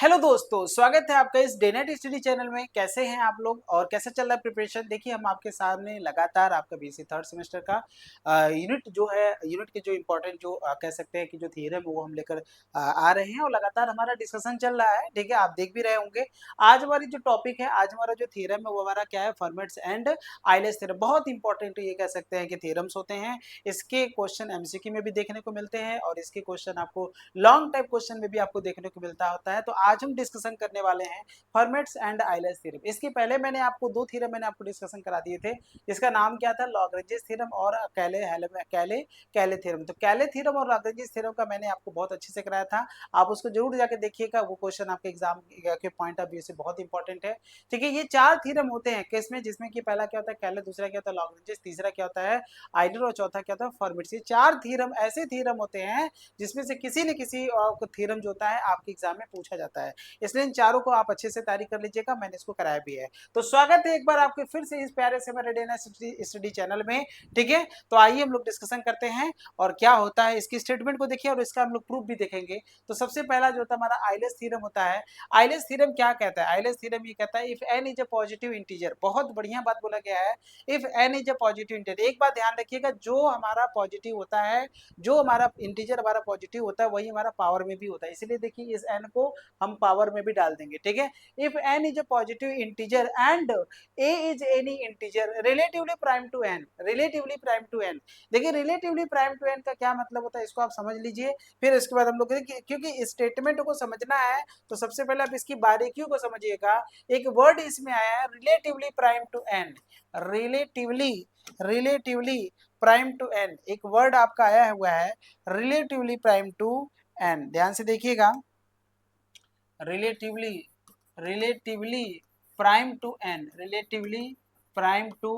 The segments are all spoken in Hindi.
हेलो दोस्तों, स्वागत है आपका इस डे नाइट स्टडी चैनल में। कैसे हैं आप लोग और कैसे चल रहा है प्रिपरेशन? देखिए, हम आपके सामने लगातार आपका बीएससी थर्ड सेमेस्टर का यूनिट जो है, यूनिट के जो इम्पोर्टेंट जो कह सकते हैं कि जो थ्योरम है वो हम लेकर आ रहे हैं और लगातार हमारा डिस्कशन चल रहा है। ठीक है, आप देख भी रहे होंगे। आज हमारी जो टॉपिक है, आज हमारा जो थ्योरम है वो हमारा क्या है, फॉर्मेट्स एंड आइलेट्स थ्योरम। बहुत इंपॉर्टेंट ये कह सकते हैं कि थ्योरम्स होते हैं। इसके क्वेश्चन एमसीक्यू में भी देखने को मिलते हैं और इसके क्वेश्चन आपको लॉन्ग टाइप क्वेश्चन में भी आपको देखने को मिलता होता है। तो आज हम डिस्कशन करने वाले हैं फॉर्मेट्स एंड आइलेट्स थ्योरम। इसके पहले मैंने आपको दो थ्योरम मैंने आपको डिस्कशन करा दिए थे, जिसका नाम क्या था, लॉग्रेंजेस थ्योरम और कैले थ्योरम। तो कैले थ्योरम और लॉग्रेंजेस थ्योरम का मैंने आपको बहुत अच्छे से कराया था। आप उसको जरूर जाके देखिएगा, वो क्वेश्चन आपके एग्जाम के पॉइंट ऑफ व्यू से बहुत इंपॉर्टेंट है। ठीक है, ये चार थ्योरम होते हैं किसमें, जिसमें कि पहला क्या होता है कैले, दूसरा क्या होता है लॉग्रेंजेस, तीसरा क्या होता है आइलर और चौथा क्या होता है फॉर्मेट्स। ये चार थ्योरम ऐसे थ्योरम होते हैं जिसमें से किसी न किसी थ्योरम जो होता है आपके एग्जाम में पूछा जाता है। इसलिए इन चारों को आप अच्छे से तैयारी कर लीजिएगा, मैंने इसको कराया भी है। तो स्वागत है एक बार आपके फिर से इस प्यारे से हमारे डे नाइट स्टडी चैनल में। ठीक है, तो आइए हम लोग डिस्कशन करते हैं और क्या होता है इसकी स्टेटमेंट को देखिए और इसका हम लोग प्रूफ भी देखेंगे। तो सबसे पहला जो होता है हमारा आइलेट्स थ्योरम होता है। आइलेट्स थ्योरम क्या कहता है? आइलेट्स थ्योरम ये कहता है if n is a positive integer. बहुत बढ़िया बात बोला गया है, if n is a positive integer. एक बात ध्यान रखिएगा, जो हमारा पॉजिटिव होता है, जो हमारा इंटीजर हमारा पॉजिटिव होता है वही हमारा पावर में भी होता है। इसलिए देखिए इस n को हम पावर में भी डाल देंगे। ठीक है, if n is a positive integer and a is any integer relatively prime to n, relatively prime to n। देखिए रिलेटिवली प्राइम टू n का क्या मतलब होता है, इसको आप समझ लीजिए। फिर इसके बाद हम लोग क्योंकि स्टेटमेंट को समझना है तो सबसे पहले आप इसकी बारीकियों को समझिएगा। एक वर्ड इसमें आया है relatively prime to n, relatively relatively prime to n, एक वर्ड आपका आया हुआ है रिलेटिवली प्राइम टू n। ध्यान से देखिएगा, relatively relatively prime to n, relatively prime to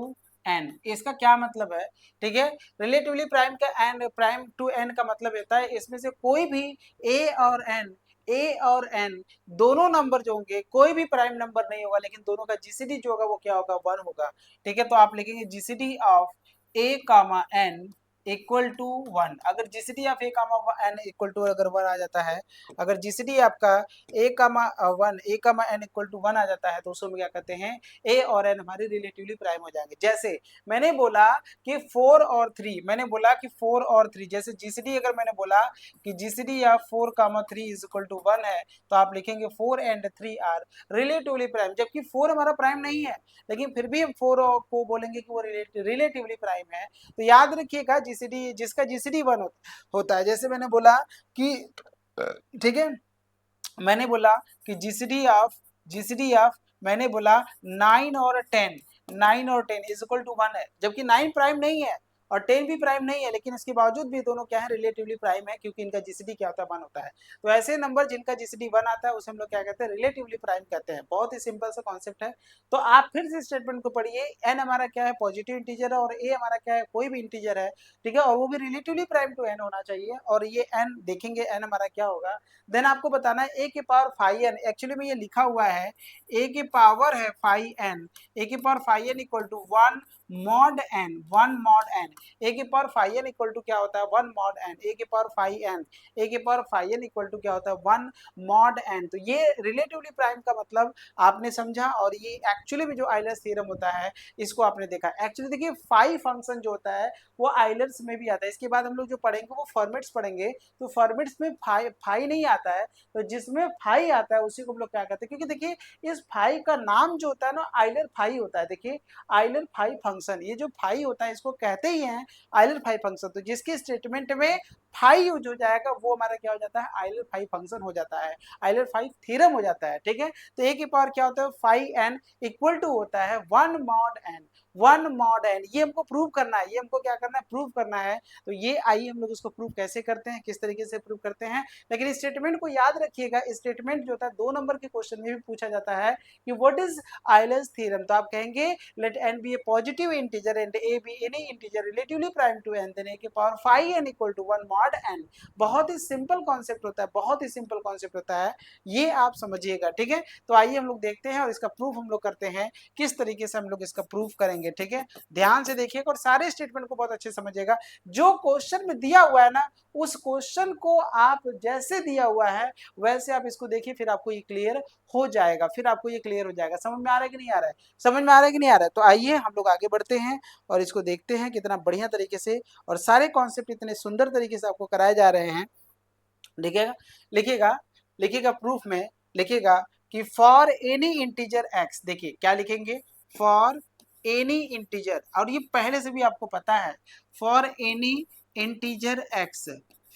n, इसका क्या मतलब है? ठीक है, रिलेटिवली प्राइम का n, प्राइम टू n का मतलब होता है इसमें से कोई भी a और n दोनों नंबर जो होंगे, कोई भी प्राइम नंबर नहीं होगा, लेकिन दोनों का जीसीडी जो होगा वो क्या होगा, 1 होगा। ठीक है, तो आप लिखेंगे GCD of a comma n equal to 1। अगर GCD of a comma n equal to अगर 1 आ जाता है, अगर जीसीडी आपका a comma 1 a comma n equal to 1 आ जाता है तो उसमें क्या कहते हैं, a और n हमारे रिलेटिवली प्राइम हो जाएंगे। जैसे मैंने बोला कि 4 और 3, मैंने बोला कि 4 और 3, जैसे जीसीडी अगर मैंने बोला कि जीसीडी या 4 कामा 3 इज इक्वल टू 1 है, तो आप लिखेंगे 4 एंड 3 आर रिलेटिवली प्राइम। जबकि 4 हमारा प्राइम नहीं है, लेकिन फिर भी हम 4 को बोलेंगे कि वो रिलेटिवली प्राइम है। तो याद रखिएगा जीसीडी, जिसका जीसीडी 1 होता है, जैसे मैंने बोला कि ठीक है, मैंने बोला कि जीसीडी ऑफ मैंने बोला 9 और 10, 9 और 10 इज इक्वल टू 1 है, जबकि 9 प्राइम नहीं है और 10 भी प्राइम नहीं है, लेकिन इसके बावजूद भी दोनों क्या है, रिलेटिवली प्राइम है, क्योंकि इनका जीसीडी क्या होता है, 1 होता है। तो ऐसे नंबर जिनका जीसीडी 1 आता है उसे हम लोग क्या कहते हैं, रिलेटिवली प्राइम कहते हैं। बहुत ही सिंपल सा कॉन्सेप्ट है। तो आप फिर से स्टेटमेंट को पढ़िए, एन हमारा क्या है, पॉजिटिव इंटीजर है, और ए हमारा क्या है, कोई भी इंटीजर है। ठीक है, और वो भी रिलेटिवली प्राइम टू एन होना चाहिए। और ये एन देखेंगे, एन हमारा क्या होगा, देन आपको बताना है ए के पावर 5n। एक्चुअली में ये लिखा हुआ है ए के पावर है 5n, ए के power 5n equal to 1 mod n, 1 mod n। A के पावर 5n इक्वल टू क्या होता है, 1 मॉड n। ए के पावर 5n, ए के पावर 5n इक्वल टू क्या होता है, 1 मॉड n। तो ये रिलेटिवली प्राइम का मतलब आपने समझा। और ये एक्चुअली में जो आइलर्स थ्योरम होता है इसको आपने देखा। एक्चुअली देखिए 5 फंक्शन जो होता है वो आइलर्स में भी आता है। इसके बाद हम लोग जो पढ़ेंगे वो फॉर्मेट्स पढ़ेंगे। तो फॉर्मेट्स में फाई नहीं आता है, तो जिसमें फाई आता है उसी को हम लोग क्या कहते हैं, क्योंकि देखिए इस फाई का नाम जो होता है ना आइलर फाई होता है। देखिए आइलर फाई फंक्शन, ये जो फाई होता है इसको कहते ही हैं आइलर फाई फंक्शन। तो जिसके स्टेटमेंट में फाई यूज हो जाएगा वो हमारा क्या हो जाता है, आइलर फाई फंक्शन हो जाता है, आइलर फाई थ्योरम हो जाता है। ठीक है, तो ए की पावर क्या होता है, 5n इक्वल टू होता है 1 मॉड n, 1 मॉड n। ये हमको प्रूव करना है, ये हमको क्या करना है, प्रूव करना है। तो ये आइए हम लोग इसको प्रूव कैसे करते हैं, किस तरीके से प्रूव करते हैं। लेकिन स्टेटमेंट को याद रखिएगा, स्टेटमेंट जो होता है 2 नंबर के क्वेश्चन में भी पूछा जाता है कि व्हाट इज आइलर्स थ्योरम। तो आप कहेंगे let n be a positive integer and a be any integer relatively prime to n, then a की power 5n equal to 1 mod n। बहुत ही सिंपल कॉन्सेप्ट होता है, बहुत ही सिंपल कॉन्सेप्ट होता है, ये आप समझिएगा। ठीक है, तो आइए हम लोग देखते हैं और इसका प्रूफ हम लोग करते हैं, किस तरीके से हम लोग इसका प्रूफ करेंगे। करेंगे, ठीक है। ध्यान से देखिएगा और सारे स्टेटमेंट को बहुत अच्छे समझिएगा। जो क्वेश्चन में दिया हुआ है ना, उस क्वेश्चन को आप जैसे दिया हुआ है वैसे आप इसको देखिए, फिर आपको ये क्लियर हो जाएगा, फिर आपको ये क्लियर हो जाएगा। समझ में आ रहा है कि नहीं आ रहा है? समझ में आ रहा है कि नहीं आ रहा है? तो आइए हम लोग आगे बढ़ते हैं और इसको देखते हैं कितना बढ़िया तरीके से और सारे कॉन्सेप्ट इतने सुंदर तरीके से आपको कराए जा रहे हैं। लिखिएगा लिखिएगा लिखिएगा प्रूफ में लिखिएगा कि फॉर एनी इंटीजर एक्स, देखिए क्या लिखेंगे, फॉर एनी इंटीजर, और ये पहले से भी आपको पता है, for any integer x,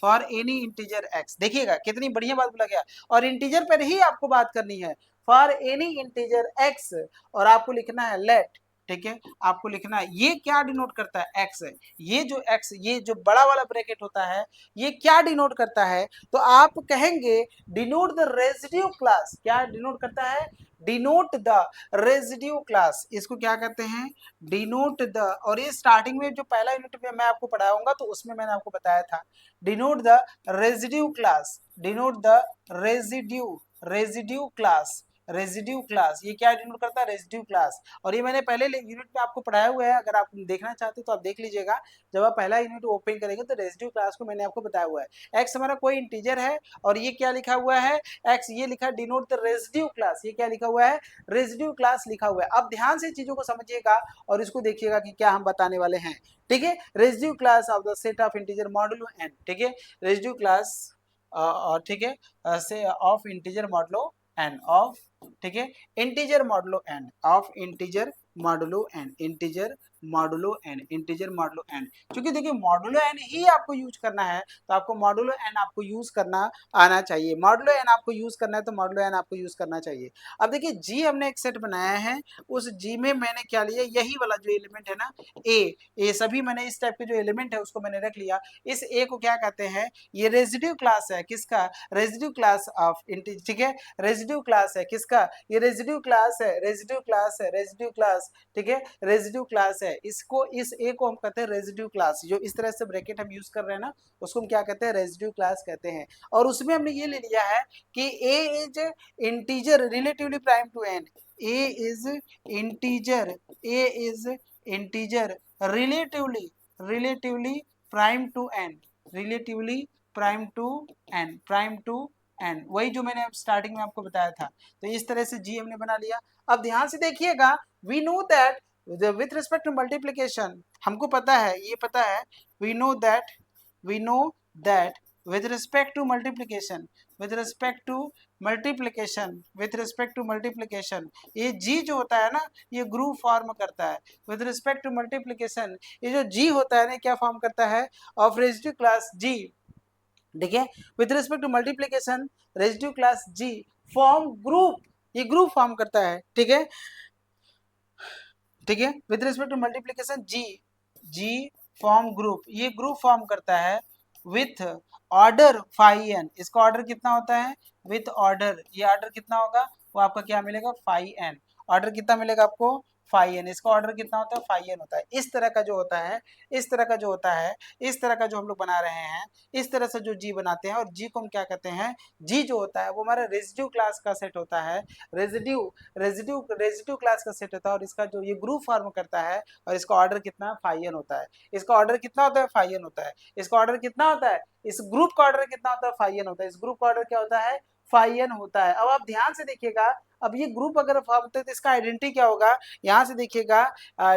for any integer x. देखिएगा कितनी बढ़िया बात बोला गया, और इंटीजर पर ही आपको बात करनी है, फॉर एनी इंटीजर एक्स, और आपको लिखना है लेट, ठीक है। आपको लिखना है ये क्या डिनोट करता है, एक्स है, ये जो एक्स, ये जो बड़ा वाला ब्रैकेट होता है ये क्या डिनोट करता है, तो आप कहेंगे डिनोट द रेजिड्यू क्लास। क्या डिनोट करता है, डिनोट द रेजिड्यू क्लास, इसको क्या कहते हैं, डिनोट द, और ये स्टार्टिंग में जो पहला यूनिट में मैं आपको पढ़ाऊंगा तो उसमें मैंने आपको बताया था, denote the residue class, denote the residue class, residue class, ये क्या डिनोट करता है, रेजिड्यू क्लास। और ये मैंने पहले यूनिट में आपको पढ़ाया हुआ है, अगर आप देखना चाहते हो तो आप देख लीजिएगा, जब आप पहला यूनिट ओपन करेंगे तो रेजिड्यू क्लास को मैंने आपको बताया हुआ है। एक्स हमारा कोई इंटीजर है और ये क्या लिखा हुआ है, एक्स, ये लिखा डिनोट द रेजिड्यू क्लास, ये क्या लिखा हुआ है, रेजिड्यू क्लास लिखा हुआ है। अब ध्यान से चीजों को समझिएगा और इसको देखिएगा कि क्या हम बताने वाले हैं, ठीक है। Residue class of the set of integer modulo n, ठीक है, रेजिड्यू क्लास और ठीक है से of integer modulo n, of, ठीक है, integer modulo n, of integer modulo n, integer modulo n, integer modulo n. क्योंकि देखिए मॉडुलो एन ही आपको यूज करना है, तो आपको मॉडुलो एन आपको यूज करना आना चाहिए, मॉडुलो एन आपको यूज करना है तो मॉडुलो एन आपको यूज करना चाहिए। अब देखिए जी हमने एक सेट बनाया है, उस जी में मैंने क्या लिया, यही वाला जो एलिमेंट है ना, ए सभी मैंने इस टाइप के जो एलिमेंट है उसको मैंने रख लिया। इस ए को क्या कहते हैं, ये रेजिड्यू क्लास है, किसका, रेजिड्यू क्लास ऑफ इंटीजर, ठीक है, रेजिड्यू क्लास है किसका, ये रेजिड्यू क्लास है, रेजिड्यू क्लास है, रेजिड्यू क्लास, ठीक है, रेजिड्यू क्लास है। इसको, इस ए को हम कहते हैं रेजिड्यू क्लास, जो इस तरह से ब्रैकेट हम यूज कर रहे हैं ना उसको हम क्या कहते हैं, रेजिड्यू क्लास कहते हैं। और उसमें हमने ये ले लिया है कि A is integer relatively prime to N, A is integer, A is integer relatively prime to N, relatively prime to N, prime to N, वही जो मैंने स्टार्टिंग में आपको बताया था। तो इस तरह से जी हमने बना लिया। अब ध्यान से देखिएगा, we know that with respect to multiplication, हमको पता है, ये पता है, we know that with respect to multiplication, with respect to multiplication, with respect to multiplication, ये g जो होता है ना ये ग्रुप फॉर्म करता है। with respect to multiplication, ये जो g होता है ना क्या फॉर्म करता है, ऑफ रेजिड्यू क्लास g, ठीक है। With respect to multiplication residue class g form group, ये ग्रुप फॉर्म करता है, ठीक है, ठीक है। With respect to multiplication g form group, ये ग्रुप फॉर्म करता है विथ ऑर्डर फाई एन, इसका ऑर्डर कितना होता है, विथ ऑर्डर, ये ऑर्डर कितना होगा, वो आपका क्या मिलेगा, फाई एन, ऑर्डर कितना मिलेगा आपको, फाई एन, इसका ऑर्डर कितना होता है, फाई एन होता है। इस तरह का जो होता है, इस तरह का जो होता है, इस तरह का जो हम लोग बना रहे हैं, इस तरह से जो जी बनाते हैं, और जी को हम क्या कहते हैं, जी जो होता है वो हमारा रेजिड्यू क्लास का सेट होता है, रेजिड्यू क्लास का सेट होता है, और इसका जो ये ग्रुप फॉर्म करता है, और इसका ऑर्डर कितना, फाई एन होता है, इसका ऑर्डर कितना होता है, फाई एन होता है, इसका ऑर्डर कितना होता है, इस ग्रुप का ऑर्डर कितना होता है, फाई एन होता है, इस ग्रुप का ऑर्डर क्या होता है, फाई एन होता है। अब आप ध्यान से देखिएगा, अब ये ग्रुप अगर फॉर्म होता है तो इसका आइडेंटिटी क्या होगा, यहाँ से देखिएगा,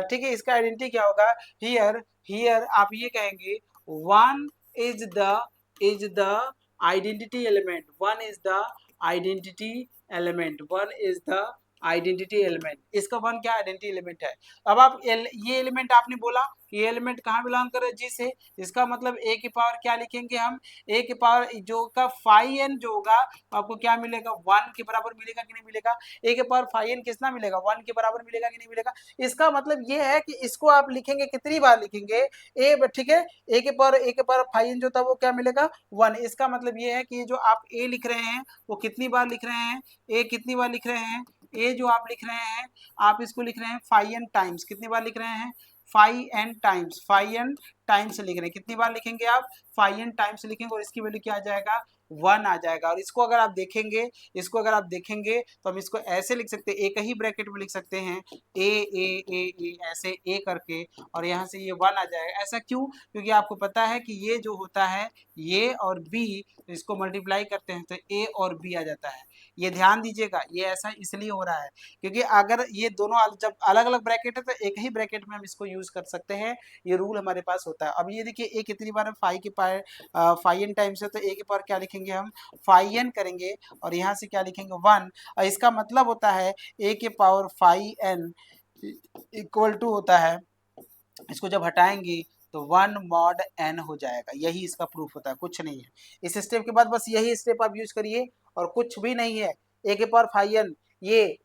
ठीक है, इसका आइडेंटिटी क्या होगा, हियर आप ये कहेंगे one is the identity element, one is the identity element, one is the identity element, इसका वन क्या आइडेंटिटी एलिमेंट है। अब आप ये एलिमेंट आपने बोला, ये एलिमेंट कहाँ बिलोंग करे, जी से, इसका मतलब ए की पावर क्या लिखेंगे हम, ए की पावर जो का फाई एन जो होगा आपको क्या मिलेगा, वन के बराबर मिलेगा कि नहीं मिलेगा, ए के पावर फाई एन कितना मिलेगा, वन के बराबर मिलेगा कि नहीं मिलेगा। इसका मतलब ये है कि इसको आप लिखेंगे कितनी बार लिखेंगे, ए, ठीक है, ए के पावर फाई एन जो था वो क्या मिलेगा, वन। इसका मतलब ये है कि जो आप ए लिख रहे हैं वो कितनी बार लिख रहे हैं, ए कितनी बार लिख रहे हैं, ए जो आप लिख रहे हैं आप इसको लिख रहे हैं फाई एन टाइम्स, कितनी बार लिख रहे हैं, phi n times, phi n times लिख रहे हैं, कितनी बार लिखेंगे आप, फाई एन टाइम्स लिखेंगे और इसकी वैल्यू क्या आ जाएगा, 1 आ जाएगा। और इसको अगर आप देखेंगे, इसको अगर आप देखेंगे तो हम इसको ऐसे लिख सकते हैं, एक ही ब्रैकेट में लिख सकते हैं, ए ऐसे ए करके, और यहाँ से ये 1 आ जाएगा। ऐसा क्यों? क्योंकि आपको पता है कि ये जो होता है ये और बी, इसको मल्टीप्लाई करते हैं तो ए और बी आ जाता है। ये ध्यान दीजिएगा, ये ऐसा इसलिए हो रहा है क्योंकि अगर ये दोनों जब अलग अलग ब्रैकेट है तो एक ही ब्रैकेट में हम इसको यूज कर सकते हैं, ये रूल हमारे पास होता है। अब ये देखिए ए कितनी बार है, फाई एन टाइम्स है, तो ए के पावर क्या लिखेंगे हम, फाई एन करेंगे और यहाँ से क्या लिखेंगे 1, और इसका मतलब होता है ए के power phi n equal to होता है, इसको जब हटाएंगे तो 1 मॉड एन हो जाएगा। यही इसका प्रूफ होता है, कुछ नहीं है। इस स्टेप के बाद बस यही स्टेप आप यूज करिए और कुछ भी नहीं है। ए के पावर फाई एन, ये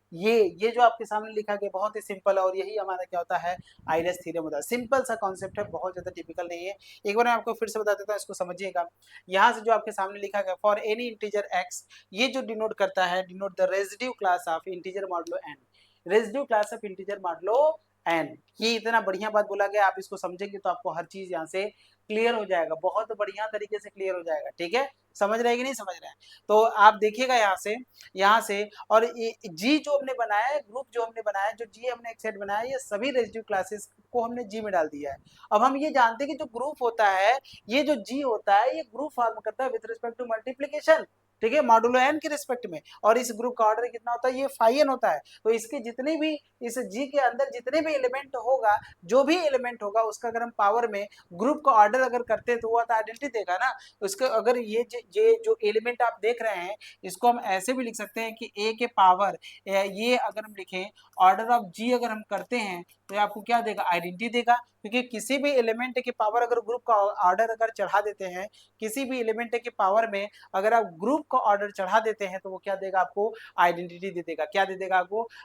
जो आपके सामने लिखा गया बहुत ही सिंपल है, और यही हमारा क्या होता है, आइलैंड्स थ्योरम होता है। सिंपल सा कॉन्सेप्ट है, बहुत ज्यादा टिपिकल नहीं है। एक बार मैं आपको फिर से बता देता हूँ, इसको समझिएगा। यहाँ से जो आपके सामने लिखा गया फॉर एनी इंटीजर एक्स, ये जो डिनोट करता है, denote the residue class of integer modulo n, residue class of integer modulo n. ये इतना बढ़िया बात बोला गया, आप इसको समझेंगे तो आपको हर चीज यहाँ से क्लियर हो जाएगा, बहुत बढ़िया तरीके से क्लियर हो जाएगा। ठीक है, समझ रहे हैं कि नहीं समझ रहे हैं? तो आप देखिएगा यहाँ से और जी जो हमने बनाया है, ग्रुप जो हमने बनाया है, जो जी हमने एक सेट बनाया है, ये सभी रेजिड्यू क्लासेस को हमने जी में डाल दिया है। अब हम ये जानते हैं कि जो ग्रुप होता है, ये जो जी होता है, ये ग्रुप फॉर्म करता है विद रिस्पेक्ट टू मल्टीप्लीकेशन, ठीक है, मॉडुलो एन के रिस्पेक्ट में, और इस ग्रुप का ऑर्डर कितना होता है, ये फाई एन होता है। तो इसके जितने भी, इस जी के अंदर जितने भी एलिमेंट होगा, जो भी एलिमेंट होगा उसका अगर हम पावर में ग्रुप का ऑर्डर अगर करते हैं तो वो तो आइडेंटिटी देगा ना। उसके अगर ये जो एलिमेंट आप देख रहे हैं, इसको हम ऐसे भी लिख सकते हैं कि ए के पावर, ये अगर हम लिखें ऑर्डर ऑफ जी अगर हम करते हैं तो ये आपको क्या देगा, आइडेंटिटी देगा। क्योंकि किसी भी एलिमेंट के पावर अगर ग्रुप का ऑर्डर अगर चढ़ा देते हैं, किसी भी एलिमेंट के पावर में अगर आप ग्रुप का ऑर्डर चढ़ा देते हैं तो वो क्या देगा आपको, आइडेंटिटी दे देगा। क्या दे देगा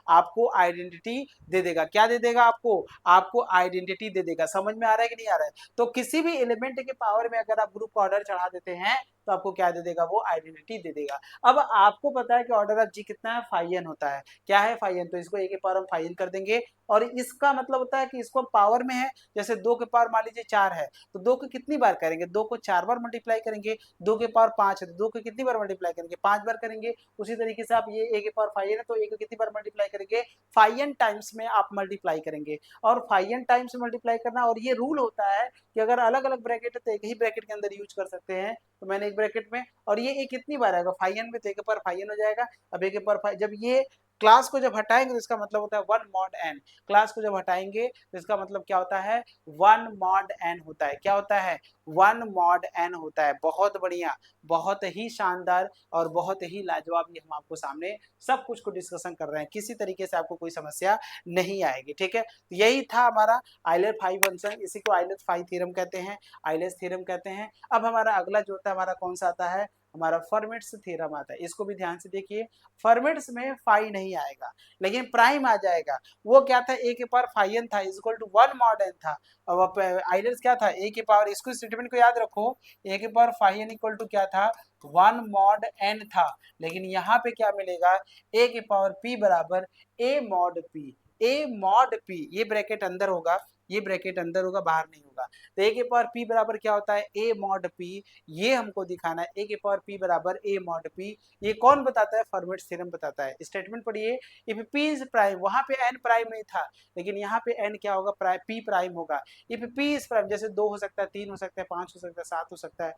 आपको आइडेंटिटी दे देगा। क्या दे देगा आपको आइडेंटिटी दे देगा। समझ में आ रहा है कि नहीं आ रहा है? तो किसी भी एलिमेंट के पावर में अगर आप ग्रुप का ऑर्डर चढ़ा देते हैं तो आपको क्या दे देगा, वो आइडेंटिटी दे देगा। अब आपको पता है कि ऑर्डर ऑफ जी कितना है, फाई एन होता है। क्या है, फाई एन, तो इसको ए के पावर हम फाई एन कर देंगे। और इसका मतलब होता है कि इसको पावर में है, जैसे 2 के पावर मान लीजिए 4 है तो 2 को कितनी बार करेंगे, 2 को 4 बार मल्टीप्लाई करेंगे। 2 के पावर 5 है तो 2 को कितनी बार मल्टीप्लाई करेंगे, 5 बार करेंगे। उसी तरीके से आप ये ए के पावर फाई एन है तो ए को कितनी बार मल्टीप्लाई करेंगे, फाई एन टाइम्स में आप मल्टीप्लाई करेंगे। और फाई एन टाइम्स मल्टीप्लाई करना, और ये रूल होता है कि अगर अलग अलग ब्रैकेट है तो एक ही ब्रैकेट के अंदर यूज कर सकते हैं। तो मैंने एक ब्रैकेट में, और ये ए कितनी बार आएगा, फाई एन में, तो ए के पावर फाई एन हो जाएगा। अब ए के पावर फाई, जब ये क्लास को जब हटाएंगे तो इसका मतलब होता है 1 मॉड एन। क्लास को जब हटाएंगे तो इसका मतलब क्या होता है, 1 मॉड एन होता है। क्या होता है, 1 मॉड एन होता है। बहुत बढ़िया, बहुत ही शानदार और बहुत ही लाजवाब, ये हम आपको सामने सब कुछ को डिस्कशन कर रहे हैं, किसी तरीके से आपको कोई समस्या नहीं आएगी। ठीक है, तो यही था हमारा आइलर फाई फंक्शन, इसी को आइलर फाई थ्योरम कहते हैं, आइलर्स थ्योरम कहते हैं। अब हमारा अगला जो होता है हमारा कौन सा आता है, हमारा फर्मेट्स थ्योरम आता है। इसको भी ध्यान से देखिए, फर्मेट्स में फाई नहीं आएगा लेकिन प्राइम आ जाएगा। वो क्या था, ए के पावर फाई एन था इक्वल टू 1 मॉड एन था। अब आइलर्स क्या था, ए के पावर, इसको स्टेटमेंट को याद रखो, ए के power phi n equal to क्या था, 1 मॉड एन था। लेकिन यहाँ पे क्या मिलेगा, ए के पावर पी बराबर ए मॉड पी, ए मॉड पी, ये ब्रैकेट अंदर होगा, ये ब्रैकेट अंदर होगा, बाहर नहीं होगा। तो ए के पावर पी बराबर क्या होता है, ए मॉड पी, ये हमको दिखाना है। ए के पावर पी बराबर ए मॉड पी, ये कौन बताता है, फर्मेट्स थ्योरम बताता है। स्टेटमेंट पढ़िए, इफ पी इज प्राइम, वहां पे एन प्राइम नहीं था लेकिन यहाँ पे एन क्या होगा, पी प्राइम होगा। इफ पी इज प्राइम, जैसे 2 हो सकता है, 3 हो सकता है, 5 हो सकता है, 7 हो सकता है,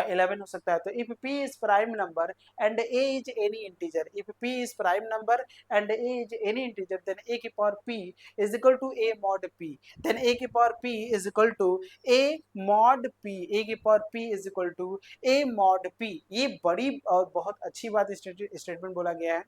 11 हो सकता है। तो if p is prime number and a is any integer, if p is prime number and a is any integer, then a की power p is equal to a mod p, then a की power p is equal to a mod p, a की power p is equal to a mod p। ये बड़ी और बहुत अच्छी बात स्टेटमेंट बोला गया है।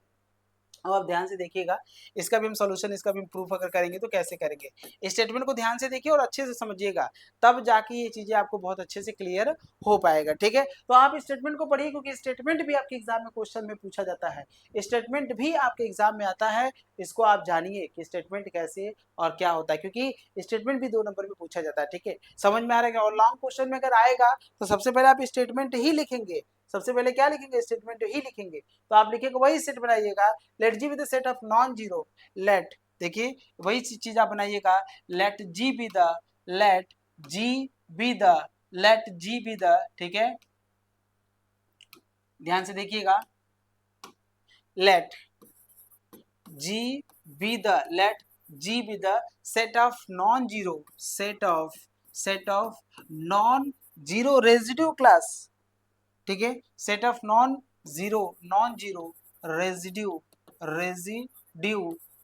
अब आप ध्यान से देखिएगा, इसका भी हम सॉल्यूशन, इसका भी प्रूफ अगर करेंगे तो कैसे करेंगे, स्टेटमेंट को ध्यान से देखिए और अच्छे से समझिएगा, तब जाके ये चीजें आपको बहुत अच्छे से क्लियर हो पाएगा। ठीक है, तो आप स्टेटमेंट को पढ़िए क्योंकि स्टेटमेंट भी आपके एग्जाम में क्वेश्चन में पूछा जाता है, स्टेटमेंट भी आपके एग्जाम में आता है। इसको आप जानिए कि स्टेटमेंट कैसे और क्या होता है, क्योंकि स्टेटमेंट भी 2 नंबर में पूछा जाता है। ठीक है, समझ में आ रहा है? और लॉन्ग क्वेश्चन में अगर आएगा तो सबसे पहले आप स्टेटमेंट ही लिखेंगे, सबसे पहले क्या लिखेंगे, स्टेटमेंट ही लिखेंगे। तो आप लिखेंगे, वही सेट बनाइएगा, let g with the set of non zero, let, देखिए वही चीज आप बनाइएगा, let g be the, let g be the, let g be the, ठीक है, ध्यान से देखिएगा, let g be the, let g be the set of non zero, set of non zero residue class, ठीक है, set of non zero residue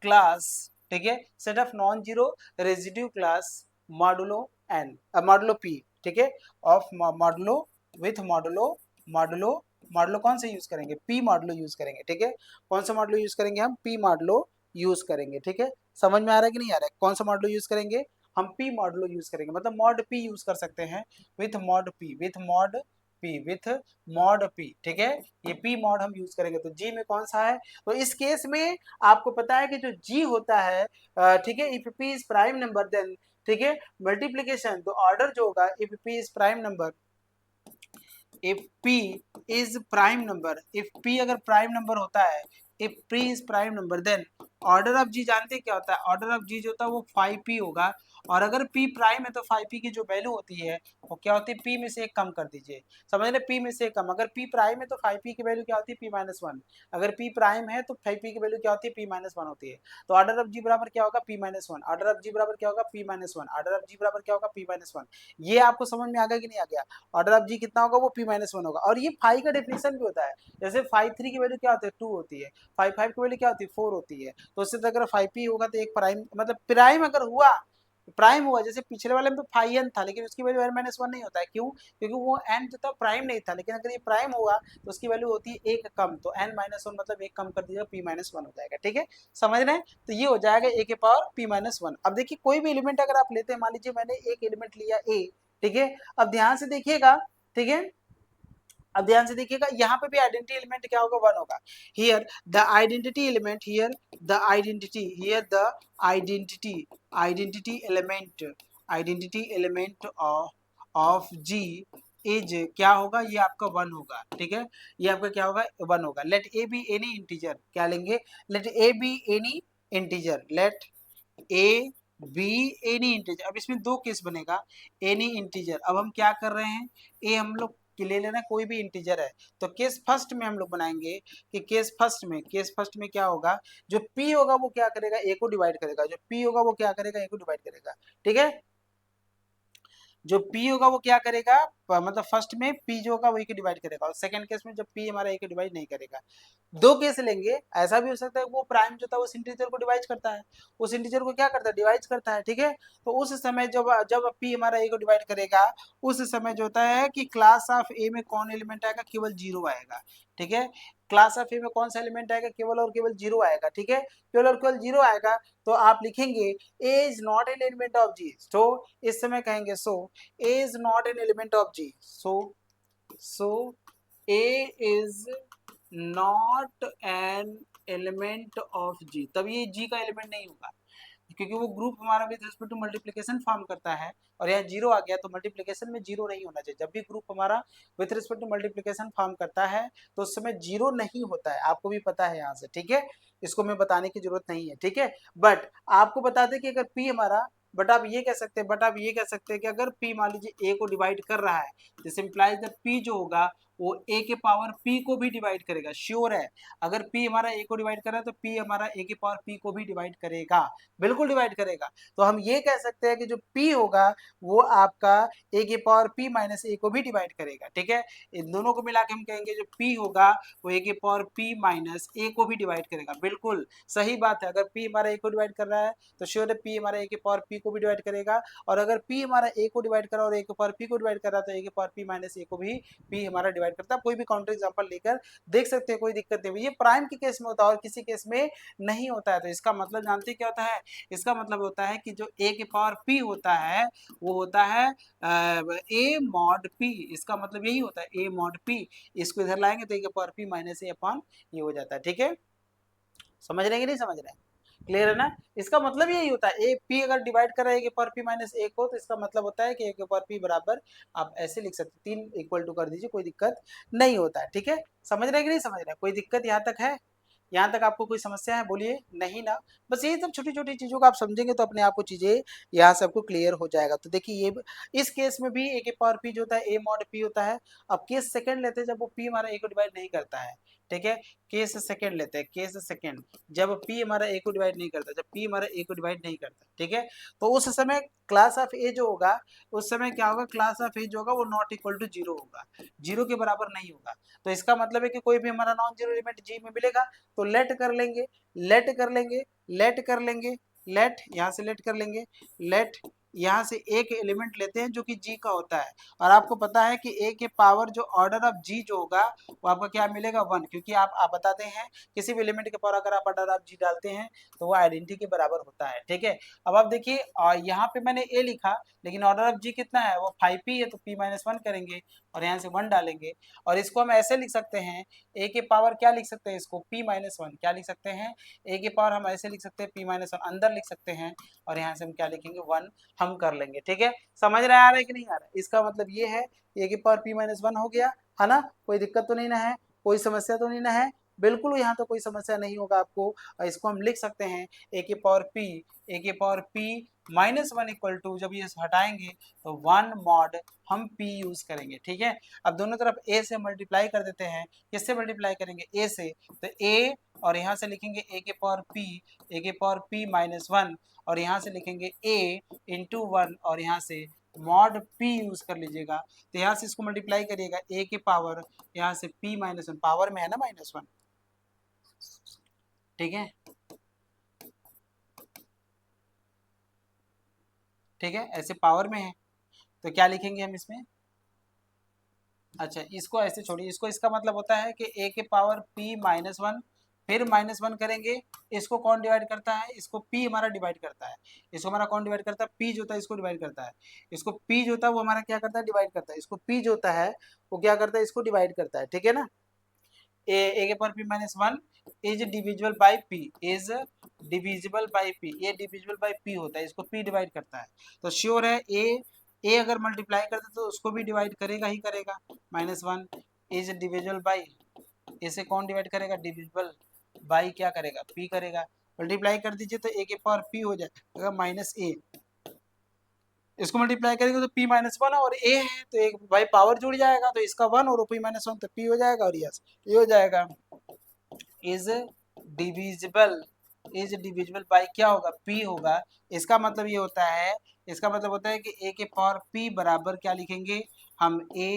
class, ठीक है, set of non zero residue class modulo N, modulo P, ठीक है, of modulo with modulo modulo कौन से यूज करेंगे, पी मॉडुलो यूज करेंगे, ठीक है, कौन सा मॉडुलो यूज करेंगे, हम पी मॉडुलो यूज करेंगे, ठीक है, समझ में आ रहा है कि नहीं आ रहा है, कौन सा मॉडुलो यूज करेंगे, हम पी मॉडुलो यूज करेंगे, मतलब मॉड पी यूज कर सकते हैं with mod P, with mod p, ठीक है, ये पी मॉड हम यूज करेंगे, तो जी में कौन सा है, तो इस केस में आपको पता है कि जो जी होता है, ठीक है, if p is prime number then, ठीक है, मल्टीप्लीकेशन, तो ऑर्डर जो होगा if p is prime number, if p is prime number, if p अगर प्राइम नंबर होता है, if p is prime number then order of G जानते हैं क्या होता है, ऑर्डर ऑफ जी जो होता है वो 5p होगा, और अगर p प्राइम है तो 5p की जो वैल्यू होती है वो क्या होती है, p में से एक कम कर दीजिए, समझ रहे, p में से एक कम, अगर p प्राइम है तो 5p की वैल्यू क्या होती है, p माइनस वन, अगर p प्राइम है तो 5p की वैल्यू क्या होती है, p माइनस वन होती है, तो ऑर्डर ऑफ जी बराबर क्या होगा, p minus one, order of G बराबर क्या होगा, p minus one, order of G बराबर क्या होगा, p माइनस वन, ये आपको समझ में आ गया कि नहीं आ गया, ऑर्डर ऑफ जी कितना होगा, वो p माइनस वन होगा, और ये फाइव का डेफिनेशन भी होता है, जैसे 5 3 की वैल्यू क्या होती है, 2 होती है, 5 5 की वैल्यू क्या होती है, 4 होती है, तो उससे तो अगर 5p होगा तो एक प्राइम, मतलब प्राइम अगर हुआ, प्राइम हुआ, जैसे पिछले वाले में तो 5n था लेकिन उसकी वैल्यू n माइनस वन नहीं होता है, क्यों, क्योंकि वो n जो था प्राइम नहीं था, लेकिन अगर ये प्राइम होगा तो उसकी वैल्यू होती है एक कम, तो n माइनस वन मतलब एक कम कर दीजिएगा, p माइनस वन हो जाएगा, ठीक है, समझ रहे हैं, तो ये हो जाएगा a के पावर p माइनस वन। अब देखिए कोई भी एलिमेंट अगर आप लेते हैं, मान लीजिए मैंने एक एलिमेंट लिया a, ठीक है, अब ध्यान से देखिएगा, ठीक है, अब ध्यान से देखिएगा, यहाँ पे भी आइडेंटिटी एलिमेंट क्या होगा, वन होगा, here the identity element, the identity element of g is क्या होगा, ये आपका वन होगा, ठीक है, ये आपका क्या होगा, वन होगा, let a be any integer, क्या लेंगे, let a be any integer, let a be any integer, अब इसमें दो केस बनेगा, एनी इंटीजर, अब हम क्या कर रहे हैं, ए हम लोग ले लेना कोई भी इंटीजर है, तो केस फर्स्ट में हम लोग बनाएंगे कि केस फर्स्ट में क्या होगा, जो p होगा वो क्या करेगा, a को डिवाइड करेगा, जो p होगा वो क्या करेगा, a को डिवाइड करेगा, ठीक है, जो p होगा वो क्या करेगा, मतलब फर्स्ट में p जो होगा वही को डिवाइड करेगा, और सेकंड केस में जब p हमारा a को डिवाइड नहीं करेगा, दो केस लेंगे, ऐसा भी हो सकता है वो प्राइम जो था उस इंटीजर को डिवाइड करता है, उस इंटीजर को क्या करता है, डिवाइड करता है, ठीक है, तो उस समय जब जब p हमारा a को डिवाइड करेगा, उस समय जो होता है कि क्लास ऑफ a में कौन एलिमेंट आएगा, केवल जीरो आएगा, ठीक है, क्लास ऑफ ए में कौन सा एलिमेंट आएगा, केवल और केवल जीरो आएगा, ठीक है, केवल और केवल जीरो आएगा, तो आप लिखेंगे a is not an element of G, तो इस समय कहेंगे so a is not an element of G, so a is not an element of G, तब ये जी का एलिमेंट नहीं होगा, क्योंकि वो ग्रुप हमारा with respect to multiplication form करता है, और यहाँ जीरो आ गया तो मल्टीप्लिकेशन में जीरो नहीं होना चाहिए, जब भी ग्रुप हमारा with respect to multiplication form करता है तो उस समय जीरो नहीं होता है, आपको भी पता है यहाँ से, ठीक है, इसको मैं बताने की जरूरत नहीं है, ठीक है, बट आपको बता दें कि अगर पी हमारा, बट आप ये कह सकते हैं कि अगर p मान लीजिए a को डिवाइड कर रहा है, दिस इंप्लाइज दैट p जो होगा वो a के पावर p को भी डिवाइड करेगा, श्योर है, अगर p हमारा a को डिवाइड कर रहा है तो p हमारा a के पावर p को भी डिवाइड करेगा, बिल्कुल डिवाइड करेगा, तो हम ये कह सकते हैं कि जो p होगा वो आपका a के पावर p माइनस a को भी डिवाइड करेगा, ठीक है, इन दोनों को मिला के हम कहेंगे जो p होगा वो a के पावर p माइनस a को भी डिवाइड करेगा, बिल्कुल सही बात है, अगर p हमारा a को डिवाइड कर रहा है तो श्योर है p हमारा a के पावर p को भी डिवाइड करेगा, और अगर p हमारा a को डिवाइड कर रहा है और a के पावर p को डिवाइड कर रहा है तो a के पावर p माइनस a को भी p हमारा डिवाइड करता है, कोई भी काउंटर एग्जांपल लेकर देख सकते हैं, कोई दिक्कत नहीं, ये प्राइम के केस में होता है और किसी केस में नहीं होता है, तो इसका मतलब जानते हैं क्या होता है, इसका मतलब होता है कि जो a के पावर p होता है वो होता है a मॉड p, इसका मतलब यही होता है a मॉड p, इसको इधर लाएंगे तो a के power p minus a upon ये हो जाता है, ठीक है, समझ रहे हैं कि नहीं समझ रहे हैं, क्लियर है ना, इसका मतलब यही होता है ए पी अगर डिवाइड कर रहा है पर पी माइनस ए को, तो इसका मतलब होता है कि ए पर पी बराबर आप ऐसे लिख सकते, तीन इक्वल टू कर दीजिए, कोई दिक्कत नहीं होता है, ठीक है, समझ रहे हैं कि नहीं समझ रहे हैं, कोई दिक्कत यहाँ तक है, यहाँ तक आपको कोई समस्या है? बोलिए नहीं ना। बस यही सब छोटी छोटी चीज़ों को आप समझेंगे तो अपने आप को चीज़ें यहाँ से आपको क्लियर हो जाएगा। तो देखिए ये इस केस में भी ए के पावर पी जो होता है ए मॉड पी होता है। अब केस सेकंड लेते हैं जब वो पी हमारा ए को डिवाइड नहीं करता है, ठीक है। केस सेकंड लेते हैं, केस सेकंड जब पी हमारा ए को डिवाइड नहीं करता, जब पी हमारा ए को डिवाइड नहीं करता, ठीक है। तो उस समय क्लास ऑफ ए जो होगा, उस समय क्या होगा, क्लास ऑफ ए जो होगा वो नॉट इक्वल टू जीरो होगा, जीरो के बराबर नहीं होगा। तो इसका मतलब है कि कोई भी हमारा नॉन जीरो एलिमेंट जी में मिलेगा तो लेट कर लेंगे, लेट कर लेंगे, लेट कर लेंगे, लेट यहाँ से लेट कर लेंगे, लेट यहाँ से एक एलिमेंट लेते हैं जो कि जी का होता है। और आपको पता है कि ए के पावर जो ऑर्डर ऑफ जी जो होगा वो आपका क्या मिलेगा, वन, क्योंकि आप बताते हैं किसी भी एलिमेंट के पावर अगर आप ऑर्डर ऑफ जी डालते हैं तो वो आइडेंटिटी के बराबर होता है, ठीक है। अब आप देखिए यहाँ पे मैंने ए लिखा लेकिन ऑर्डर ऑफ जी कितना है, वो 5p है, तो p माइनस वन करेंगे और यहाँ से 1 डालेंगे। और इसको हम ऐसे लिख सकते हैं, ए के पावर क्या लिख सकते हैं, इसको p माइनस वन क्या लिख सकते हैं, ए के पावर हम ऐसे लिख सकते हैं p माइनस वन अंदर लिख सकते हैं और यहाँ से हम क्या लिखेंगे, 1 हम कर लेंगे, ठीक है। समझ रहा है कि नहीं आ रहा है? इसका मतलब ये है ए के पावर p माइनस वन हो गया है ना, कोई दिक्कत तो नहीं ना है, कोई समस्या तो नहीं ना है, बिल्कुल यहाँ तो कोई समस्या नहीं होगा आपको। और इसको हम लिख सकते हैं ए के पावर p, ए के power p minus one equal to, जब ये हटाएंगे तो 1 मॉड हम p यूज करेंगे, ठीक है। अब दोनों तरफ a से मल्टीप्लाई कर देते हैं, किससे मल्टीप्लाई करेंगे, a से, तो a और यहाँ से लिखेंगे a के पावर p, a के पावर p माइनस वन और यहाँ से लिखेंगे a इंटू वन और यहाँ से मॉड p यूज कर लीजिएगा। तो यहाँ से इसको मल्टीप्लाई करिएगा, a के पावर यहाँ से p माइनस वन, पावर में है ना माइनस वन, ठीक है, ठीक है, ऐसे पावर में है तो क्या लिखेंगे हम इसमें, अच्छा इसको ऐसे छोड़िए, इसको, इसका मतलब होता है कि a के पावर p माइनस वन, फिर माइनस वन करेंगे, इसको कौन डिवाइड करता है, इसको p हमारा डिवाइड करता है, इसको हमारा कौन डिवाइड करता है, p जो होता है इसको डिवाइड करता है, इसको p जो होता है वो हमारा क्या करता है, डिवाइड करता है, इसको p जो होता है वो क्या करता है, इसको डिवाइड करता है, ठीक है ना। ए के power p minus one is divisible by p, is divisible by p, ये डिविजिबल बाई p होता है, इसको p डिवाइड करता है। तो श्योर है ए अगर मल्टीप्लाई करते तो उसको भी डिवाइड करेगा ही करेगा, minus one is divisible by, इसे कौन डिवाइड करेगा, डिविजिबल बाई क्या करेगा, p करेगा। मल्टीप्लाई कर दीजिए तो a के पावर p हो जाएगा माइनस ए, इसको मल्टीप्लाई करेंगे तो p माइनस वन और a है तो एक भाई पावर जुड़ जाएगा, तो इसका वन और p माइनस वन तो p हो जाएगा और यस ये हो जाएगा, is divisible, is divisible by क्या होगा, p होगा। इसका मतलब ये होता है, इसका मतलब होता है कि a के पावर p बराबर क्या लिखेंगे हम, a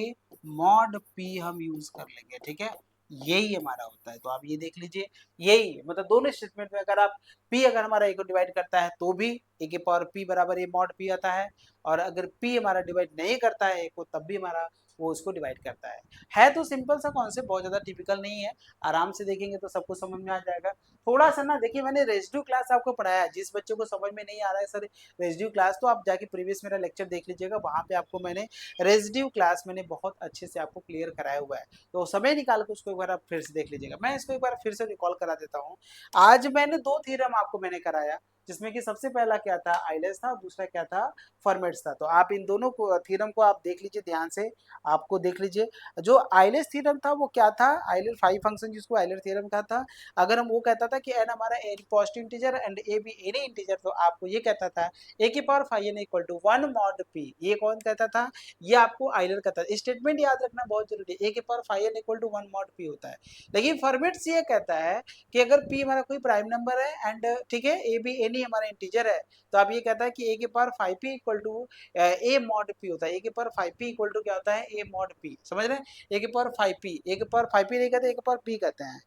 मॉड p हम यूज कर लेंगे, ठीक है, यही हमारा होता है। तो आप ये देख लीजिए, यही मतलब दोनों स्टेटमेंट में अगर आप p अगर हमारा a को डिवाइड करता है तो भी a के पावर p बराबर a मॉड p आता है, और अगर p हमारा डिवाइड नहीं करता है a को तब भी हमारा वो उसको डिवाइड करता है। तो सिंपल सा कॉन्सेप्ट, बहुत ज्यादा टिपिकल नहीं है, आराम से देखेंगे तो सबको समझ में आ जाएगा। थोड़ा सा ना देखिए, मैंने रेसिड्यू क्लास आपको पढ़ाया है, जिस बच्चे को समझ में नहीं आ रहा है सर रेसिड्यू क्लास, तो आप जाके प्रीवियस मेरा लेक्चर देख लीजिएगा, वहां पे आपको मैंने रेसिड्यू क्लास मैंने बहुत अच्छे से आपको क्लियर कराया हुआ है, तो समय निकाल के उसको एक बार आप फिर से देख लीजिएगा। मैं इसको एक बार फिर से रिकॉल करा देता हूँ। आज मैंने दो थ्योरम आपको मैंने कराया, जिसमें कि सबसे पहला क्या था, आइलेस था, और दूसरा क्या था, फॉर्मेट्स था। तो आप इन दोनों को थ्योरम को आप देख लीजिए ध्यान से, आपको देख लीजिए। जो आइलेस थ्योरम था वो क्या था, आइलर फाइव फंक्शन जिसको आइलर थ्योरम कहा था, अगर हम वो कहता था कि एन हमारा n positive integer and a be any integer, तो आपको ये कहता था ए की power five n equal to one mod p, ये कौन कहता था, ये आपको आइलर कहता है। स्टेटमेंट याद रखना बहुत जरूरी है, ए की power five n equal to one mod p होता है। लेकिन फॉर्मेट्स ये कहता है कि अगर पी हमारा कोई प्राइम नंबर है एंड ठीक है ए बी एनी हमारा इंटीजर है, तो आप ये कहता है कि ए की power five p equal to a mod p होता है, ए की power five p equal to क्या होता है, ए मॉड पी, समझ रहे हैं। ए के पावर फाइव पी, ए के पावर फाइव पी नहीं कहते, ए के पावर पी कहते हैं,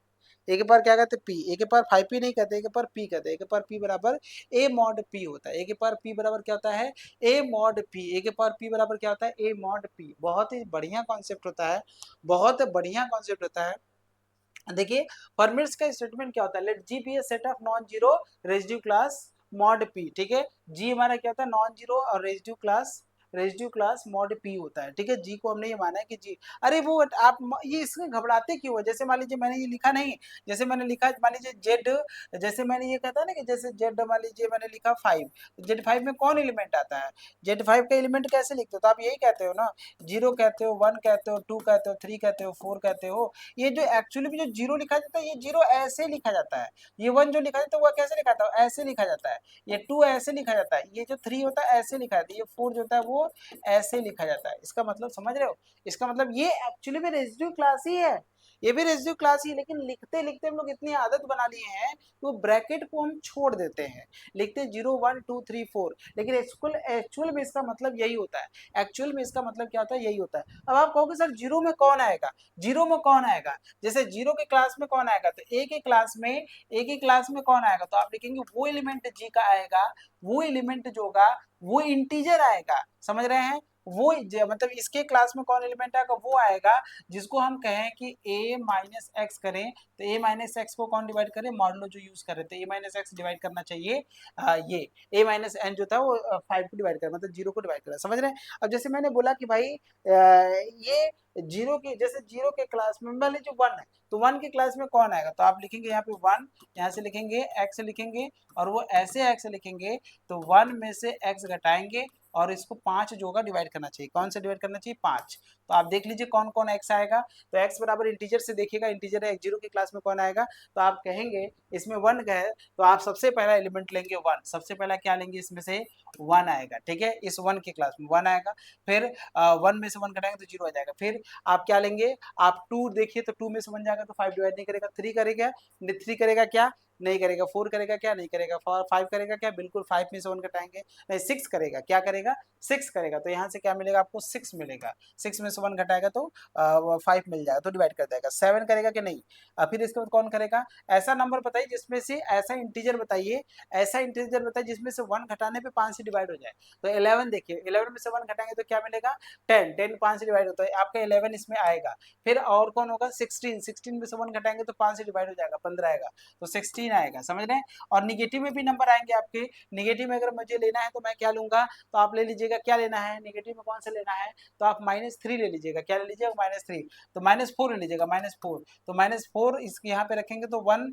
ए के पावर क्या कहते हैं, पी, ए के पावर फाइव पी नहीं कहते, ए के पावर पी कहते हैं, ए के पावर पी बराबर ए मॉड पी होता है, ए के पावर पी बराबर क्या होता है, ए मॉड पी, ए के पावर पी बराबर क्या होता है, ए मॉड पी। बहुत ही बढ़िया कॉन्सेप्ट होता है, बहुत बढ़िया कॉन्सेप्ट होता है। देखिए फॉर्मेट्स का स्टेटमेंट क्या होता है, let g be a set of non zero residue class mod p, ठीक है, जी हमारा क्या होता है, नॉन जीरो और residue class residue class mod p होता है, ठीक है। जी को हमने ये माना है कि जी, अरे वो आप ये इसमें घबराते क्यों हो? जैसे मान लीजिए मैंने ये लिखा नहीं, जैसे मैंने लिखा मान लीजिए जेड, जैसे मैंने ये कहता है ना कि जैसे जेड मान लीजिए मैंने लिखा 5, जेड 5 में कौन एलिमेंट आता है? जेड 5 का एलिमेंट कैसे लिखते हो? तो आप यही कहते हो ना, 0 कहते हो, 1 कहते हो, 2 कहते हो, 3 कहते हो, 4 कहते हो। ये जो एक्चुअली में जो 0 लिखा जाता है, ये 0 ऐसे लिखा जाता है। ये 1 जो लिखा जाता है वो कैसे लिखा जाता है? ऐसे लिखा जाता है। ये 2 ऐसे लिखा जाता है। ये जो 3 होता है ऐसे लिखा जाता है। ये 4 जो होता है वो ऐसे लिखा जाता है। इसका मतलब समझ रहे हो? इसका मतलब ये एक्चुअली में रेजिड्यू क्लास ही है, ये भी रेजिड्यू क्लास ही, लेकिन लिखते लिखते हम लोग इतनी आदत बना लिए हैं तो ब्रैकेट को हम छोड़ देते हैं, लिखते 0 1 2 3 4, लेकिन एक्चुअल में इसका मतलब यही होता है। एक्चुअल में इसका मतलब क्या होता है? यही होता है। अब आप कहोगे सर जीरो में कौन आएगा? जीरो में कौन आएगा? जैसे जीरो के क्लास में कौन आएगा? तो एक ही क्लास में कौन आएगा? तो आप लिखेंगे वो एलिमेंट जी का आएगा, वो एलिमेंट जो होगा वो इंटीजर आएगा। समझ रहे हैं? वो मतलब इसके क्लास में कौन एलिमेंट आएगा? वो आएगा जिसको हम कहें कि a माइनस एक्स करें, तो a माइनस एक्स को कौन डिवाइड करे? मॉडुलो जो यूज कर रहे थे, a माइनस एक्स डिवाइड करना चाहिए ये a माइनस एन जो था वो 5 को डिवाइड कर, मतलब 0 को डिवाइड करा। समझ रहे हैं? अब जैसे मैंने बोला कि भाई ये जीरो के, जैसे जीरो के क्लास में मान लीजिए 1 है, तो 1 के क्लास में कौन आएगा? तो आप लिखेंगे यहाँ पे 1, यहाँ से लिखेंगे x लिखेंगे, और वो ऐसे x लिखेंगे तो 1 में से x घटाएंगे और इसको 5 जो होगा डिवाइड करना चाहिए। कौन से डिवाइड करना चाहिए? 5। तो आप देख लीजिए कौन कौन x आएगा। तो x बराबर इंटीजर से देखिएगा, इंटीजर है, जीरो के क्लास में कौन आएगा? तो आप कहेंगे इसमें 1 है, तो आप सबसे पहला एलिमेंट लेंगे 1, सबसे पहला क्या लेंगे? इसमें से 1 आएगा, ठीक है। इस 1 के क्लास में 1 आएगा, फिर 1 में से 1 घटाएंगे तो 0 आ जाएगा। फिर आप क्या लेंगे? आप 2 देखिए तो 2 में से 1 जाएगा तो 5 डिवाइड नहीं करेगा। 3 करेगा, 3 करेगा क्या? नहीं करेगा। 4 करेगा क्या? नहीं करेगा। 5 करेगा क्या? बिल्कुल 5 में से 1 घटाएंगे, नहीं 6 करेगा, क्या करेगा? 6 करेगा। तो यहाँ से क्या मिलेगा आपको? 6 मिलेगा। 6 में से 1 घटाएगा तो 5 मिल जाएगा, तो डिवाइड कर देगा। 7 करेगा कि नहीं? फिर इसके बाद कौन करेगा? ऐसा नंबर बताइए जिसमें से, ऐसा इंटीजर बताइए, ऐसा इंटीजर बताइए जिसमें से 1 घटाने पे 5 से डिवाइड हो जाए। तो 11 देखिए, 11 में से 1 घटाएंगे तो क्या मिलेगा? 10, 10 5 से डिवाइड होता है, आपका 11 इसमें आएगा। फिर और कौन होगा? 16, 16 में से 1 घटाएंगे तो 5 से डिवाइड हो जाएगा, 15 आएगा, तो 16 आएगा। समझ रहे हैं? और निगेटिव में भी नंबर आएंगे आपके। निगेटिव में अगर मुझे लेना है तो मैं क्या लूंगा? तो आप ले लीजिएगा, क्या लेना है निगेटिव में? कौन सा लेना है? तो आप -3 ले लीजिएगा। क्या ले लीजिएगा? -3। तो -4 ले लीजिएगा, -4। तो -4 इस यहाँ पे रखेंगे तो 1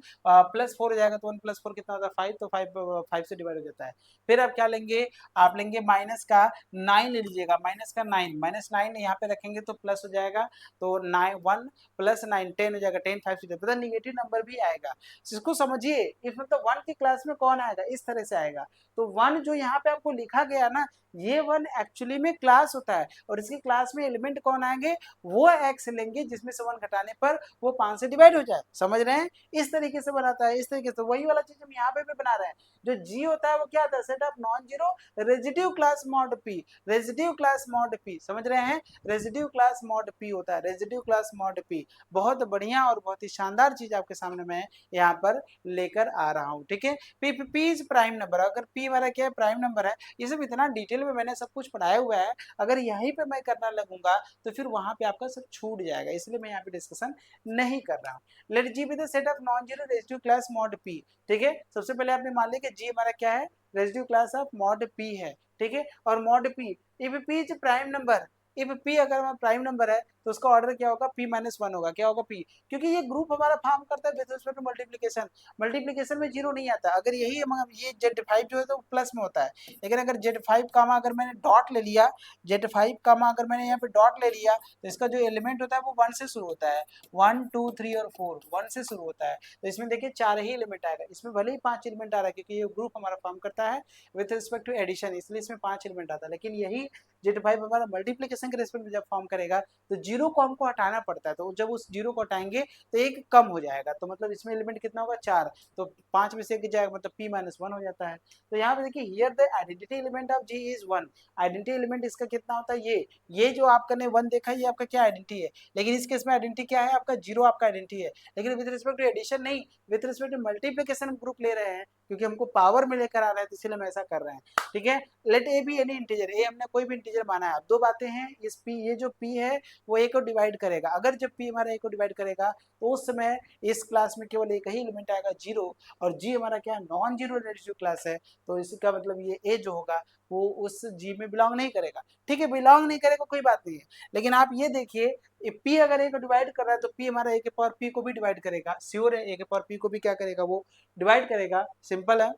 + 4 हो जाएगा, तो 1 + 4 कितना होता है? 5, तो 5 से डिवाइड हो जाता है। फिर आप क्या लेंगे? आप लेंगे माइनस का 9 ले लीजिएगा, माइनस का 9, -9 यहाँ पे रखेंगे तो प्लस हो जाएगा, तो 9 1 + 9 10 हो जाएगा, 10 5 से पता निगेटिव नंबर भी आएगा। इसको समझिए, इस मतलब 1 की क्लास में कौन आएगा? इस तरह से आएगा। तो 1 जो यहाँ पे आपको लिखा गया ना, ये 1 एक्चुअली में क्लास होता है, और इसकी क्लास में एलिमेंट कौन आएंगे? वो x लेंगे जिसमें से 1 घटाने पर वो 5 से डिवाइड हो जाए। समझ रहे हैं? इस तरीके से बनाता है, इस तरीके से। वही वाला चीज हम यहाँ पे भी बना रहे हैं। जो g होता है वो क्या होता है? Set of non zero residue class mod p, residue class mod p। समझ रहे हैं? रेजिड्यू क्लास मॉड p होता है, रेजिड्यू क्लास मॉड p। बहुत बढ़िया और बहुत ही शानदार चीज आपके सामने मैं यहाँ पर लेकर आ रहा हूँ, ठीक है। p is prime number. अगर p हमारा क्या है? प्राइम नंबर है। ये सब इतना डिटेल में मैंने सब कुछ पढ़ाया हुआ है, अगर यहीं पे मैं करना लगूंगा तो फिर वहां पे आपका सब छूट जाएगा, इसलिए मैं यहाँ पे डिस्कशन नहीं कर रहा हूँ। Let g be the set of non zero residue class mod p, ठीक है। सबसे पहले आपने मान लिया कि जी हमारा क्या है? Residue class of mod p है, ठीक है। और mod p, if p is prime number, if p अगर हमारा प्राइम नंबर है तो उसका ऑर्डर क्या होगा? p-1 होगा। क्या होगा? p, क्योंकि ये ग्रुप हमारा फॉर्म करता है with respect to multiplication. Multiplication में 0 नहीं आता। अगर यही ये Z5 जो है तो प्लस में होता है, लेकिन अगर Z5 कामा अगर मैंने डॉट ले लिया, Z5 कामा अगर मैंने यहाँ पे डॉट ले लिया, तो इसका जो एलिमेंट होता है वो 1 से शुरू होता है। 1 2 3 और 4 1 से शुरू होता है। तो इसमें देखिए 4 ही एलिमेंट आएगा। इसमें भले ही 5 एलिमेंट आ रहा है, क्योंकि ये ग्रुप हमारा फॉर्म करता है विद रिस्पेक्ट टू एडिशन, इसलिए इसमें 5 एलिमेंट आता है। लेकिन यही Z5 हमारा मल्टीप्लिकेशन के रेस्पेक्ट में जब फॉर्म करेगा तो 0 को हमको हटाना पड़ता है, तो जब उस 0 को हटाएंगे तो 1 कम हो जाएगा। तो मतलब इसमें एलिमेंट कितना होगा? 4। तो 5 में से 1 जाएगा, मतलब p-1 हो जाता है। तो यहाँ पे देखिए, here the identity element of g is 1। Identity element इसका कितना होता है? ये जो आपने 1 देखा है, ये आपका क्या आइडेंटिटी है? लेकिन इस केस में आइडेंटिटी क्या है? आपका 0 आपका आइडेंटिटी है। लेकिन विद रिस्पेक्ट टू एडिशन नहीं, with respect to multiplication group ले रहे हैं, क्योंकि हमको पावर में लेकर आ रहा है, तो इसलिए हम ऐसा कर रहे हैं, ठीक है। Let a be any integer, a हमने कोई भी इंटीजर माना है। अब दो बातें हैं, इस p, ये जो p है वो ए को डिवाइड करेगा, अगर जब पी हमारा ए को डिवाइड करेगा तो उस समय इस क्लास में केवल एक ही एलिमेंट आएगा 0, और जी हमारा क्या नॉन जीरो रेडियो क्लास है, तो इसका मतलब ये ए जो होगा वो उस जी में बिलोंग नहीं करेगा। ठीक है, बिलोंग नहीं करेगा कोई बात नहीं है, लेकिन आप ये देखिए पी अगर ए को डिवाइड कर रहा है तो पी हमारा ए के पावर पी को भी डिवाइड करेगा, श्योर है ए के पावर पी को भी क्या करेगा वो डिवाइड करेगा, सिंपल है।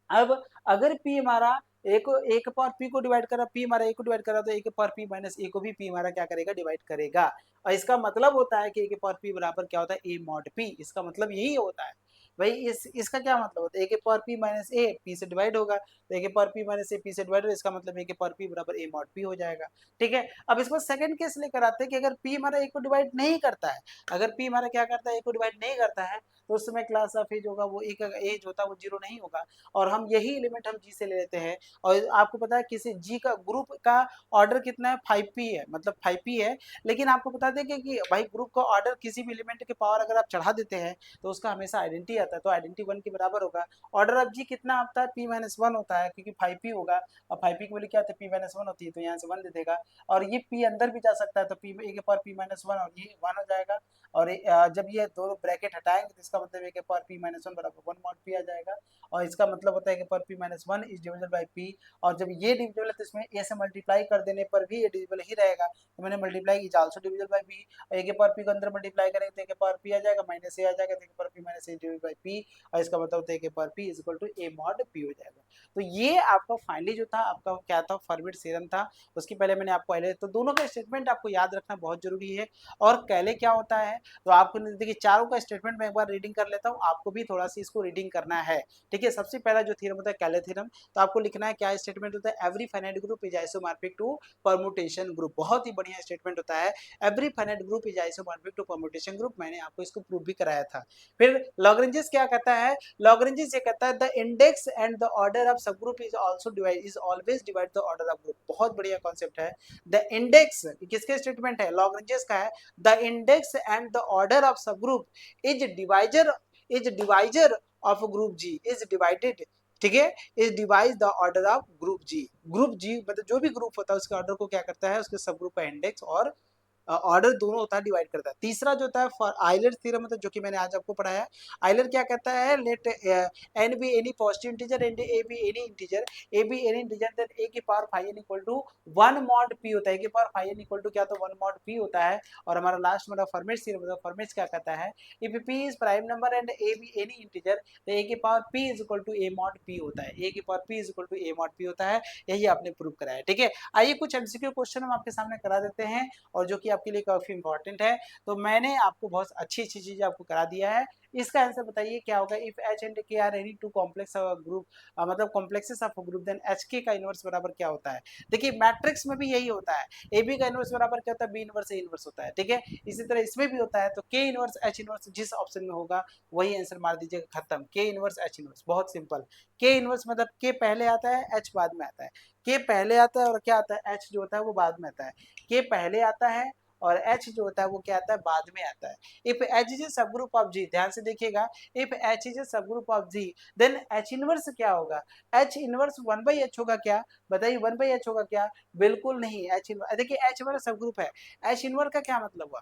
अब अगर पी हमारा ए के पावर पी को डिवाइड करा, पी हमारा ए को डिवाइड करा, तो ए के पावर पी माइनस ए को भी पी हमारा क्या करेगा डिवाइड करेगा, और इसका मतलब होता है कि ए के पावर पी बराबर क्या होता है ए मॉड पी, इसका मतलब यही होता है भाई। इसका क्या मतलब होता है, ए के power P minus A P से डिवाइड होगा, तो ए के power P minus A P से डिवाइड होगा, इसका मतलब ए के पावर पी बराबर ए मॉड पी हो जाएगा। ठीक है, अब इसको सेकंड केस लेकर आते हैं कि अगर पी हमारा ए को डिवाइड नहीं करता है, अगर पी हमारा क्या करता है ए को डिवाइड नहीं करता है, तो उस समय क्लास ऑफ एज होगा वो एज होता है वो 0 नहीं होगा, और हम यही एलिमेंट हम जी से ले लेते हैं। और आपको पता है किसी जी का ग्रुप का ऑर्डर कितना है 5p है, मतलब 5p है, लेकिन आपको बता दें कि भाई ग्रुप का ऑर्डर किसी भी एलिमेंट के पावर अगर आप चढ़ा देते हैं तो उसका हमेशा आइडेंटिटी आता है, तो आइडेंटिटी 1 के बराबर होगा। ऑर्डर ऑफ जी कितना आता है p-1 होता है, क्योंकि 5p होगा, और 5p की वैल्यू क्या होती है p-1 होती है, तो यहाँ से 1 दे देगा, और ये p अंदर भी जा सकता है, तो p ए के पावर p-1 और ये 1 हो जाएगा, और जब ये दोनों ब्रैकेट हटाएंगे तो इसका मतलब ए के पावर p-1 बराबर 1 मॉड p आ जाएगा, और इसका मतलब होता है कि पर p-1 is divisible by p, और जब ये डिविजिबल है तो इसमें a से मल्टीप्लाई कर देने पर भी ये डिविजिबल ही रहेगा, तो मैंने multiply is also divisible by p, और a के पावर p को अंदर मल्टीप्लाई करेंगे तो a के पावर p आ जाएगा माइनस a आ जाएगा, तो a के power p minus a divisible by p, और इसका मतलब होता है a के power p is equal to a mod p हो जाएगा। तो ये आपका फाइनली जो था आपका क्या था फॉरवर्ड थ्योरम था, उसके पहले मैंने आपको पहले तो दोनों का स्टेटमेंट आपको याद रखना बहुत जरूरी है। और कैले क्या होता है, तो आपको देखिए चारों का स्टेटमेंट मैं एक बार रीडिंग कर लेता हूँ, आपको भी थोड़ा सी इसको रीडिंग करना है। ठीक है, सबसे पहला जो थ्योरम होता है कैले थ्योरम, तो आपको लिखना है क्या स्टेटमेंट होता है, every finite group is isomorphic to permutation group, बहुत ही बढ़िया स्टेटमेंट होता है, every finite group is isomorphic to permutation group, मैंने आपको इसको प्रूव भी कराया था। फिर लॉग्रेंजेस क्या कहता है, लॉग्रेंजेस ये कहता है the index and the order of subgroup is also divide is always divide the order of group, बहुत बढ़िया कॉन्सेप्ट है। द इंडेक्स किसके स्टेटमेंट है, लॉग्रेंजेस का है, the index and the order of subgroup is divisor of group ji is divided, ठीक है, is divides the order of group G, group G मतलब जो भी ग्रुप होता है उसके ऑर्डर को क्या करता है, उसके सब ग्रुप का इंडेक्स और ऑर्डर दोनों होता है डिवाइड करता है। तीसरा जो होता है फॉर आइलर थ्योरम मतलब जो कि मैंने आज आपको पढ़ाया, आइलर क्या कहता है, let n be any positive integer and a be any integer, a be any integer then a की power phi n equal to 1 mod p होता है, ए की power phi n equal to क्या, तो 1 मॉड पी होता है। और हमारा लास्ट में फॉर्मेट थ्योरम मतलब फॉर्मेट क्या कहता है, if p is prime number and a be any integer तो ए की power p is equal to a mod p होता है, ए की power p is equal to a mod p होता है, यही आपने प्रूव कराया। ठीक है, आइए कुछ एमसीक्यू क्वेश्चन हम आपके सामने करा देते हैं, और जो कि आपके लिए काफी इंपॉर्टेंट है। तो मैंने आपको बहुत अच्छी अच्छी चीजें आपको करा दिया है, इसका आंसर बताइए क्या होगा, इफ एच एंड के are any two complex group मतलब complexes of group then H K का इनवर्स बराबर क्या होता है। देखिए मैट्रिक्स में भी यही होता है, ए बी का इनवर्स बराबर क्या होता है, बी इनवर्स ए इनवर्स होता है। ठीक है, इसी तरह इसमें भी होता है, तो के इनवर्स एच इनवर्स जिस ऑप्शन में होगा वही आंसर मार दीजिएगा, खत्म, के इनवर्स एच इनवर्स, बहुत सिंपल। के इनवर्स मतलब के पहले आता है एच बाद में आता है, के पहले आता है और क्या आता है, एच जो होता है वो बाद में आता है, के पहले आता है और एच जो होता है वो क्या आता है, बाद में आता है। If H is a subgroup of जी, ध्यान से देखिएगा, if H is a subgroup of g then h inverse क्या होगा, एच इनवर्स 1/h होगा क्या, बताइए 1/h होगा क्या, बिल्कुल नहीं, एच इनवर्स देखिए एच हमारा सब ग्रुप है, एच इनवर्स का क्या मतलब हुआ,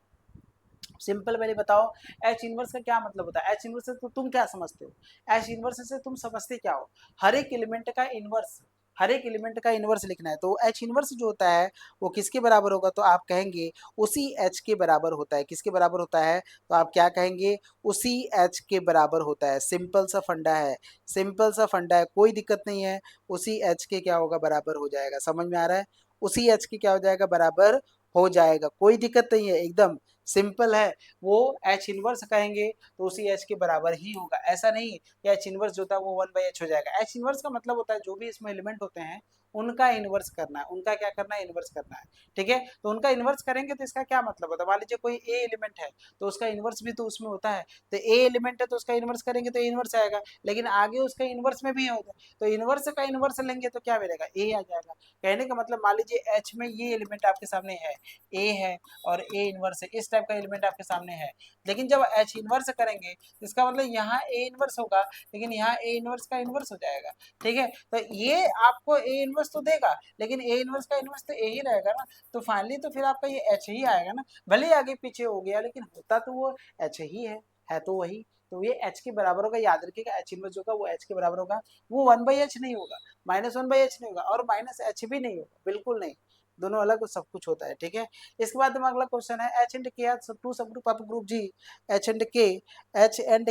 सिंपल पहले बताओ एच इनवर्स का क्या मतलब होता है, एच इनवर्स से तो तुम क्या समझते हो, एच इनवर्स से तुम समझते क्या हो, हर एक एलिमेंट का इनवर्स, हर एक एलिमेंट का इनवर्स लिखना है, तो एच इनवर्स जो होता है वो किसके बराबर होगा, तो आप कहेंगे उसी एच के बराबर होता है, किसके बराबर होता है, तो आप क्या कहेंगे उसी एच के बराबर होता है, सिंपल सा फंडा है, सिंपल सा फंडा है, कोई दिक्कत नहीं है, उसी एच के क्या होगा बराबर हो जाएगा, समझ में आ रहा है, उसी एच के क्या हो जाएगा बराबर हो जाएगा, कोई दिक्कत नहीं है, एकदम सिंपल है, वो एच इनवर्स कहेंगे तो उसी एच के बराबर ही होगा, ऐसा नहीं कि एच इनवर्स जो होता है वो 1/h हो जाएगा, एच इनवर्स का मतलब होता है जो भी इसमें एलिमेंट होते हैं उनका इनवर्स करना है, उनका क्या करना है, इनवर्स करना है। ठीक है, तो उनका इनवर्स करेंगे तो इसका क्या मतलब होता है, मान लीजिए कोई ए एलिमेंट है तो उसका इनवर्स भी तो उसमें होता है, तो ए एलिमेंट है तो उसका इनवर्स करेंगे तो इनवर्स आएगा, लेकिन आगे उसका इनवर्स में भी होता है, तो इनवर्स का इनवर्स लेंगे तो क्या मिलेगा, ए आ जाएगा। कहने का मतलब मान लीजिए एच में ये एलिमेंट आपके सामने है, ए है और ए इनवर्स है, इस टाइप का एलिमेंट आपके सामने है, लेकिन जब एच इनवर्स करेंगे इसका मतलब यहाँ ए इनवर्स होगा, लेकिन यहाँ ए इनवर्स का इनवर्स हो जाएगा। ठीक है, तो ये आपको ए इनवर्स इनवर्स तो देगा, लेकिन ए इनवर्स का इनवर्स तो ए ही रहेगा ना, तो फाइनली तो फिर आपका ये एच ही आएगा ना, भले ही आगे पीछे हो गया लेकिन होता तो वो एच ही है तो वही, तो ये एच के बराबर होगा। याद रखिएगा एच इनवर्स होगा वो एच के बराबर होगा, वो 1/h नहीं होगा, -1/h नहीं होगा, और -h भी नहीं होगा, बिल्कुल नहीं, दोनों अलग सब कुछ होता है, ठीक है। इसके बाद में अगला क्वेश्चन है, एच एंड के are two subgroup of group g, h and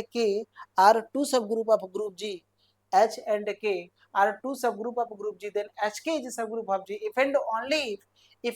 के are two subgroup of group g, h and के are two subgroup of group g, then H k is subgroup of g if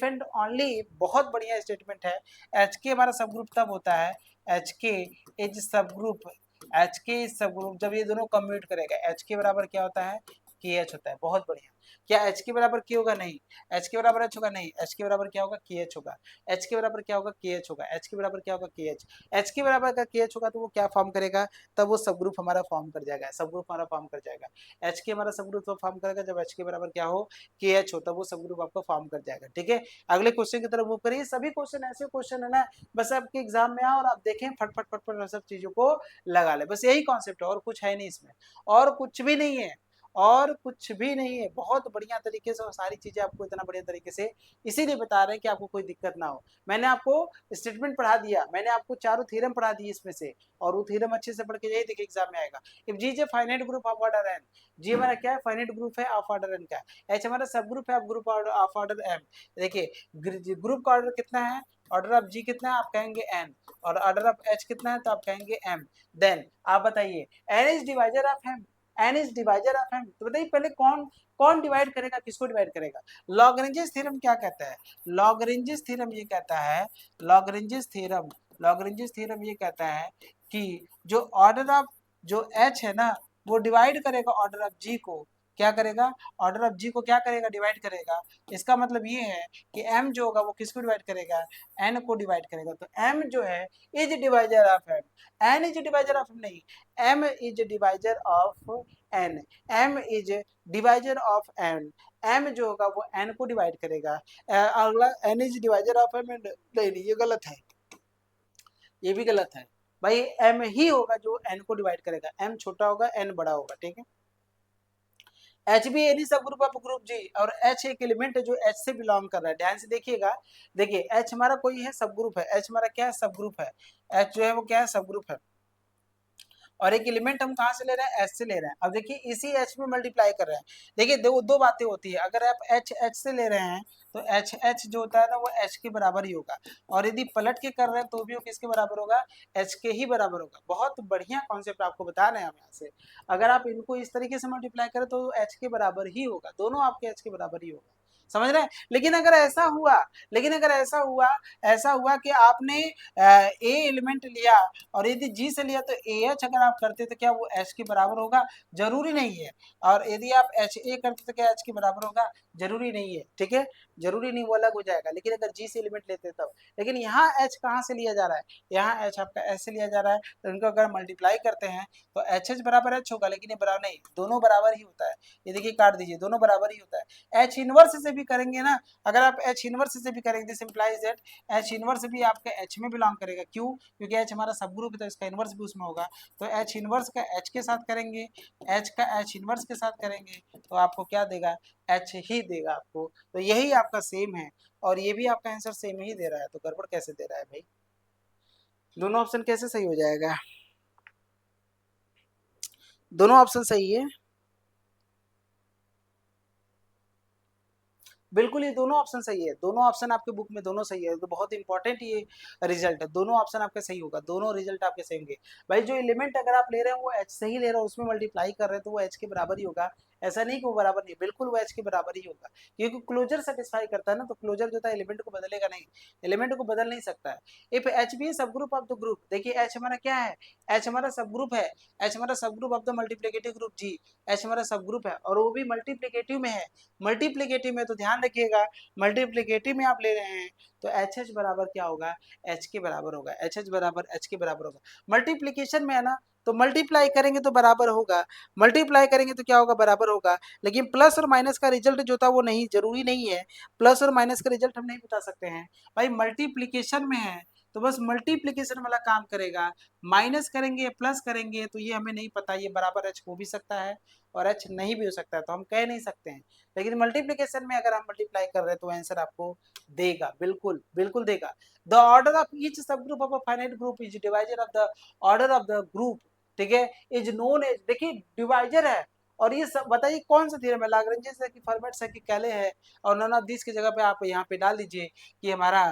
and only, बहुत बढ़िया स्टेटमेंट है। एच के हमारा सब ग्रुप तब होता है, एच के इज सब ग्रुप, एच के इज सब ग्रुप जब ये दोनों कम्यूट करेगा, एच के बराबर क्या होता है, के एच होता है, बहुत बढ़िया। क्या एच के बराबर के होगा, नहीं, एच के बराबर एच होगा, नहीं, एच के बराबर क्या होगा, के एच होगा, एच के बराबर क्या होगा, के एच होगा, एच के बराबर क्या होगा, के एच, एच के बराबर का के एच होगा तो वो क्या फॉर्म करेगा, तब वो सब ग्रुप हमारा फॉर्म कर जाएगा, सब ग्रुप हमारा फॉर्म कर जाएगा, एच के हमारा सब ग्रुप तो फॉर्म करेगा जब एच के बराबर क्या हो, के एच हो, तब वो सब ग्रुप आपको फॉर्म कर जाएगा, ठीक है। अगले क्वेश्चन की तरफ मूव करिए, सभी क्वेश्चन ऐसे क्वेश्चन है ना, बस आपके एग्जाम में आओ और आप देखें फटफट फटफट सब चीजों को लगा ले, बस यही कॉन्सेप्ट है, और कुछ है नहीं इसमें, और कुछ भी नहीं है, और कुछ भी नहीं है, बहुत बढ़िया तरीके से, और सारी चीजें आपको इतना बढ़िया तरीके से इसीलिए बता रहे हैं कि आपको कोई दिक्कत ना हो। मैंने आपको स्टेटमेंट पढ़ा दिया, मैंने आपको चारों थ्योरम पढ़ा दिए इसमें से, और वो थ्योरम अच्छे से पढ़ के यही देखिए एग्जाम में आएगा। If G is a finite group of order n, G हमारा क्या है, फाइनाइट ग्रुप है ऑफ ऑर्डर एन का, एच हमारा सब ग्रुप है of group of order m, देखिए ग्रुप का ऑर्डर कितना है, ऑर्डर ऑफ जी कितना है, आप कहेंगे एन, और ऑर्डर ऑफ एच कितना है तो आप कहेंगे एम, देन आप बताइए n is divisor of m, n is divisor of m, तो बताइए पहले कौन कौन डिवाइड करेगा, किसको डिवाइड करेगा, लॉग्रेंजेस थ्योरम क्या कहता है, लॉग्रेंजेस थ्योरम ये कहता है, लॉग्रेंजेस थ्योरम ये कहता है कि जो ऑर्डर ऑफ जो एच है ना वो डिवाइड करेगा ऑर्डर ऑफ जी को, क्या करेगा, ऑर्डर ऑफ जी को क्या करेगा, डिवाइड करेगा। इसका मतलब ये है कि m जो होगा वो किसको डिवाइड करेगा, n को डिवाइड करेगा, तो m जो है is divisor of m, n is divisor of m नहीं, m is divisor of n, m is divisor of n, m जो होगा वो n को डिवाइड करेगा। अगला n is divisor of m, नहीं ये गलत है, ये भी गलत है भाई, m ही होगा जो n को डिवाइड करेगा, m छोटा होगा n बड़ा होगा, ठीक है। एच भी एनी सब ग्रुप ऑफ ग्रुप जी, और एच एक एलिमेंट है जो एच से बिलोंग कर रहा है, ध्यान से देखिएगा, देखिए एच हमारा कोई है सब ग्रुप है, एच हमारा क्या है, सब ग्रुप है, एच जो है वो क्या है, सब ग्रुप है, और एक एलिमेंट हम कहाँ से ले रहे हैं, एच से ले रहे हैं। अब देखिए इसी एच में मल्टीप्लाई कर रहे हैं, देखिए दो बातें होती है, अगर आप एच से ले रहे हैं तो एच जो होता है ना वो एच के बराबर ही होगा, और यदि पलट के कर रहे हैं तो भी वो किसके बराबर होगा, एच के ही बराबर होगा। बहुत बढ़िया कॉन्सेप्ट आपको बता रहे हैं हम यहाँ से, अगर आप इनको इस तरीके से मल्टीप्लाई करें तो एच के बराबर ही होगा, दोनों आपके एच के बराबर ही होगा, समझ रहे हैं। लेकिन अगर ऐसा हुआ कि आपने ए एलिमेंट लिया और यदि जी से लिया तो ए एच अगर आप करते तो क्या वो एच के बराबर होगा, जरूरी नहीं है, और यदि आप एच ए करते तो क्या एच के बराबर होगा, जरूरी नहीं है, ठीक है, जरूरी नहीं, वो अलग हो जाएगा, लेकिन अगर जी से एलिमेंट लेते तब। लेकिन यहाँ एच कहाँ से लिया जा रहा है, यहाँ एच आपका एच से लिया जा रहा है, तो इनको अगर मल्टीप्लाई करते हैं तो एच एच बराबर एच होगा, लेकिन ये बराबर नहीं, दोनों बराबर ही होता है, ये देखिए काट दीजिए, दोनों बराबर ही होता है। एच इनवर्स से भी करेंगे ना, अगर आप एच इनवर्स से भी करेंगे, this implies that H inverse भी आपका एच में बिलोंग करेगा, क्यों, क्योंकि एच हमारा सब ग्रुप है तो इसका इनवर्स भी उसमें होगा, तो एच इनवर्स का एच के साथ करेंगे, एच का एच इनवर्स के साथ करेंगे तो आपको क्या देगा, एच ही देगा आपको, तो यही आपका सेम है, और ये भी आपका आंसर सेम ही दे रहा है, तो गड़बड़ कैसे दे रहा है भाई, दोनों ऑप्शन कैसे सही हो जाएगा, दोनों ऑप्शन सही है, बिल्कुल ये दोनों ऑप्शन सही है, दोनों ऑप्शन आपके बुक में दोनों सही है, तो बहुत इंपॉर्टेंट ये रिजल्ट है, दोनों ऑप्शन आपके सही होगा, दोनों रिजल्ट आपके सही होंगे भाई। जो एलिमेंट अगर आप ले रहे हैं वो एच से ही ले रहे हो, उसमें मल्टीप्लाई कर रहे हैं तो वो एच के बराबर ही होगा, ऐसा नहीं कि वो बराबर नहीं, बिल्कुल वो एच के बराबर ही होगा, क्योंकि क्लोजर सेटिस्फाई करता है ना, तो क्लोजर जो था एलिमेंट को बदलेगा नहीं, एलिमेंट को बदल नहीं सकता है। इफ एच बी सब ग्रुप ऑफ द ग्रुप, देखिए एच हमारा क्या है, एच हमारा सब ग्रुप है, एच हमारा subgroup of the multiplicative group g, h हमारा सब ग्रुप है और वो भी मल्टीप्लिकेटिव में है, मल्टीप्लिकेटिव में, तो ध्यान रखिएगा मल्टीप्लिकेटिव में आप ले रहे हैं तो एच एच बराबर क्या होगा, एच के बराबर होगा, एच एच बराबर एच के बराबर होगा। मल्टीप्लिकेशन में है ना तो मल्टीप्लाई करेंगे तो बराबर होगा, मल्टीप्लाई करेंगे तो क्या होगा, बराबर होगा, लेकिन प्लस और माइनस का रिजल्ट जो था वो नहीं, जरूरी नहीं है, प्लस और माइनस का रिजल्ट हम नहीं बता सकते हैं भाई, मल्टीप्लिकेशन में है तो बस मल्टीप्लीकेशन वाला काम करेगा। माइनस करेंगे प्लस करेंगे तो ये हमें नहीं पता, ये बराबर एच हो भी सकता है और एच नहीं भी हो सकता है, तो हम कह नहीं सकते हैं। लेकिन मल्टीप्लीकेशन में अगर हम मल्टीप्लाई कर रहे हैं तो आंसर आपको देगा, बिल्कुल बिल्कुल देगा। द ऑर्डर ऑफ ईच सब group of a finite group is divisor of the order of the group, ठीक है, इज नोन एज, देखिए डिवाइजर है और ये सब बताइए कौन सा थ्योरम है, लाग्रेंजेस है कि फर्मेट्स है कि कैले है, और नॉन ऑफ दिस की जगह पे आप यहाँ पे डाल दीजिए कि हमारा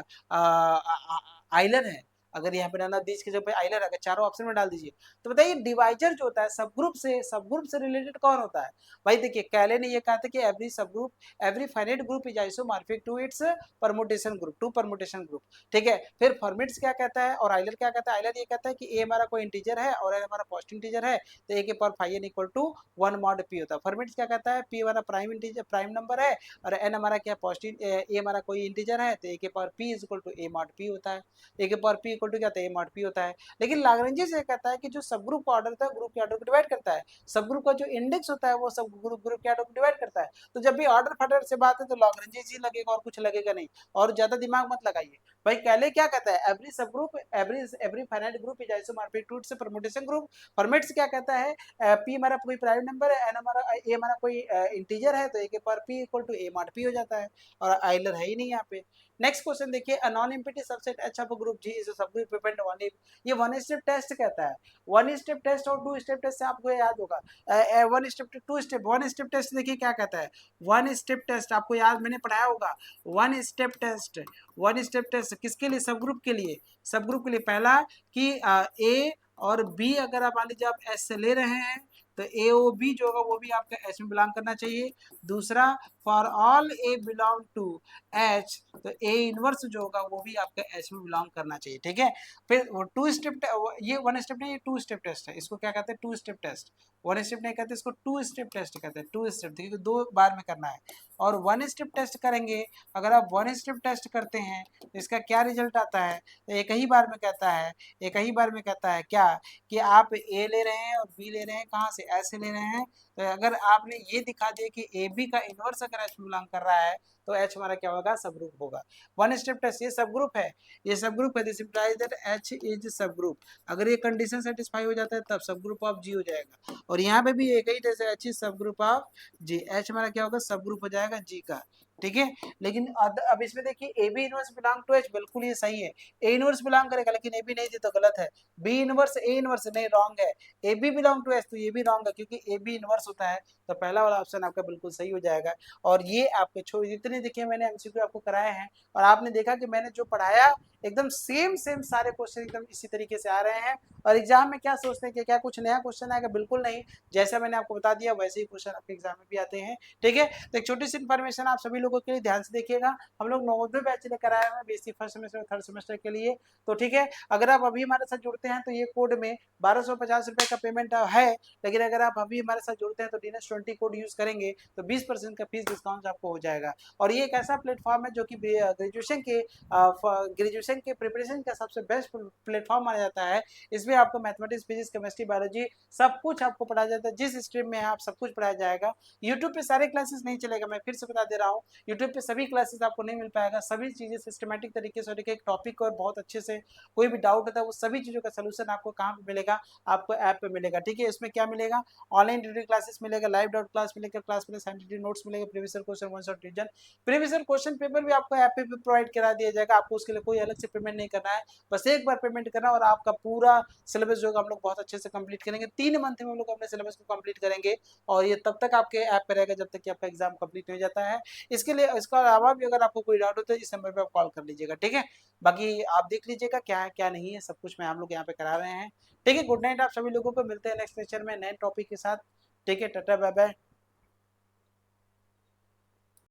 आइलर है। अगर यहाँ पे नॉन ऑफ दिस की जगह पे आइलर अगर चारों ऑप्शन में डाल दीजिए तो बताइए डिवाइजर जो होता है सब ग्रुप से रिलेटेड कौन होता है। भाई देखिए कैले ने ये कहा था कि every subgroup every finite group is isomorphic to its permutation group, to permutation group, ठीक है। फिर फर्मिट्स क्या कहता है और आइलर क्या कहता है, आइलर ये कहता है कि ए हमारा कोई इंटीजर है और ए हमारा पॉजिटिव इंटीजर है तो ए के power five n equal to 1 mod p होता है। फर्मिट्स क्या कहता है, पी हमारा प्राइम इंटीजर प्राइम नंबर है और एन हमारा क्या पॉजिटिव ए हमारा कोई इंटीजर है तो ए के power p is equal to a mod p होता है, ए के पावर पी इक्वल टू क्या होता है ए मॉड पी होता है। लेकिन लाग्रेंजेस ये कहता है कि जो सब ग्रुप का ऑर्डर होता है ग्रुप के ऑर्डर को डिवाइड करता है, सब ग्रुप का जो इंडेक्स होता है वो सब ग्रुप के ऑर्डर को डिवाइड करता है। तो जब भी ऑर्डर फॉर्डर से बात है तो लाग्रेंजेस ही लगेगा और कुछ लगेगा नहीं, और ज्यादा दिमाग मत लगाइए। भाई कैले क्या कहता है, every subgroup every finite group is isomorphic to its permutation group. Fermat's क्या कहता है, पी हमारा कोई प्राइम नंबर है, एन हमारा ए हमारा कोई इंटीजर है तो ए के power p equal to a mod p हो जाता है, और आइलर है ही नहीं यहाँ पे। नेक्स्ट क्वेश्चन देखिए, a non empty subset h of group ji is a subgroup depend on if, ये वन स्टेप टेस्ट कहता है। वन स्टेप टेस्ट और टू स्टेप टेस्ट से आपको याद होगा, one step two step, one step test देखिए क्या कहता है, वन स्टेप टेस्ट आपको याद मैंने पढ़ाया होगा। One step test, one step test किसके लिए, सब ग्रुप के लिए, सब ग्रुप के लिए। पहला कि ए और बी अगर आप मान लीजिए आप एस से ले रहे हैं तो ए ओ बी जो होगा वो भी आपका एच में बिलोंग करना चाहिए। दूसरा, for all A belong to H, तो ए इनवर्स जो होगा वो भी आपका एच में बिलोंग करना चाहिए, ठीक है। फिर वो टू स्टेप, ये वन स्टेप नहीं, ये टू स्टेप टेस्ट है, इसको क्या कहते हैं, two step test. One step नहीं कहते इसको, टू स्टेप टेस्ट कहते हैं, टू स्टेप, देखिए दो बार में करना है। और वन स्टेप टेस्ट करेंगे, अगर आप वन स्टेप टेस्ट करते हैं तो इसका क्या रिजल्ट आता है, तो एक ही बार में कहता है, एक ही बार में कहता है क्या, कि आप ए ले रहे हैं और बी ले रहे हैं, कहाँ से, ऐसे ले रहे हैं। तो अगर आपने ये दिखा दिया कि ए बी का इनवर्स अगर एच में बिलोंग कर रहा है तो एच हमारा क्या होगा, सब ग्रुप होगा। वन स्टेप टेस्ट, ये सब ग्रुप है, ये सब ग्रुप है, this implies that H is सब ग्रुप। अगर ये कंडीशन सेटिस्फाई हो जाता है तब सब ग्रुप ऑफ जी हो जाएगा, और यहाँ पे भी एक ही जैसे H is subgroup of ji, h हमारा क्या होगा, सब ग्रुप हो जाएगा जी का, ठीक है। लेकिन अब इसमें देखिए A B inverse belong to H, बिल्कुल ये सही है, ए इनवर्स बिलोंग करेगा, लेकिन ए बी नहीं थी तो गलत है। बी इनवर्स ए इनवर्स नहीं, रॉन्ग है। ए बी बिलोंग टू एच तो ये भी रॉन्ग है, क्योंकि ए बी इनवर्स होता है, तो पहला वाला ऑप्शन आपका बिल्कुल सही हो जाएगा। और ये आपके जितने देखिए मैंने एमसीक्यू आपको कराए हैं और आपने देखा कि मैंने जो पढ़ाया एकदम सेम सेम सारे क्वेश्चन एकदम इसी तरीके से आ रहे हैं। और एग्जाम में क्या सोचते हैं कि क्या कुछ नया क्वेश्चन आएगा, बिल्कुल नहीं, जैसा मैंने आपको बता दिया वैसे ही क्वेश्चन आपके एग्जाम में भी आते हैं, ठीक है। तो एक छोटी सी इन्फॉर्मेशन आप सभी लोगों के लिए ध्यान से देखिएगा, हम लोग नवोदय बैच लेकर आए हैं BSc first semester third semester के लिए, तो ठीक है। अगर आप अभी हमारे साथ जुड़ते हैं तो ये कोड में 1250 रुपए का पेमेंट है, लेकिन अगर आप अभी हमारे साथ जुड़ते हैं तो DNS20 कोड यूज करेंगे तो 20% का फीस डिस्काउंट आपको हो जाएगा। और ये एक ऐसा प्लेटफॉर्म है जो कि ग्रेजुएशन के प्रिपरेशन का सबसे बेस्ट प्लेटफॉर्म माना जाता है। इसमें आपको मैथमेटिक्स, फिजिक्स, केमिस्ट्री, बायोलॉजी सब कुछ आपको पढ़ाया जाता है, जिस स्ट्रीम में है आप सब कुछ पढ़ाया जाएगा। यूट्यूब पे सारे क्लासेस नहीं चलेगा, मैं फिर से बता दे रहा हूँ, यूट्यूब पे सभी क्लासेस आपको नहीं मिल पाएगा, सभी चीजें सिस्टमेटिक तरीके से, एक टॉपिक और बहुत अच्छे से कोई भी डाउट होता है वो सभी चीजों का सोल्यूशन आपको कहाँ पे मिलेगा, आपको ऐप पे मिलेगा, ठीक है। इसमें क्या मिलेगा, ऑनलाइन ड्यूटी क्लासेस मिलेगा, लाइव डाउट क्लास मिलेगा, क्लास में साइंटिफिक नोट्स मिलेगा, previous question one shot revision, previous question paper भी आपको ऐप पे प्रोवाइड करा दिया जाएगा, आपको उसके लिए कोई अलग से पेमेंट नहीं करना है, बस एक बार पेमेंट करना और आपका पूरा सिलेबस जो हम लोग बहुत अच्छे से कंप्लीट करेंगे। 3 मंथ में हम लोग अपने सिलेबस को कंप्लीट करेंगे और ये तब तक आपके ऐप पे रहेगा जब तक कि आपका एग्जाम कंप्लीट नहीं हो जाता है। इसके लिए इसका अलावा भी अगर आपको कोई डाउट होता है इस नंबर पे आप कॉल कर लीजिएगा, ठीक है। बाकी आप देख लीजिएगा क्या है क्या नहीं है, सब कुछ मैं हम लोग यहाँ पे करा रहे हैं, ठीक है। गुड नाइट आप सभी लोगों को, मिलते हैं नेक्स्ट लेक्चर में नए टॉपिक के साथ, ठीक है। Tata bye bye.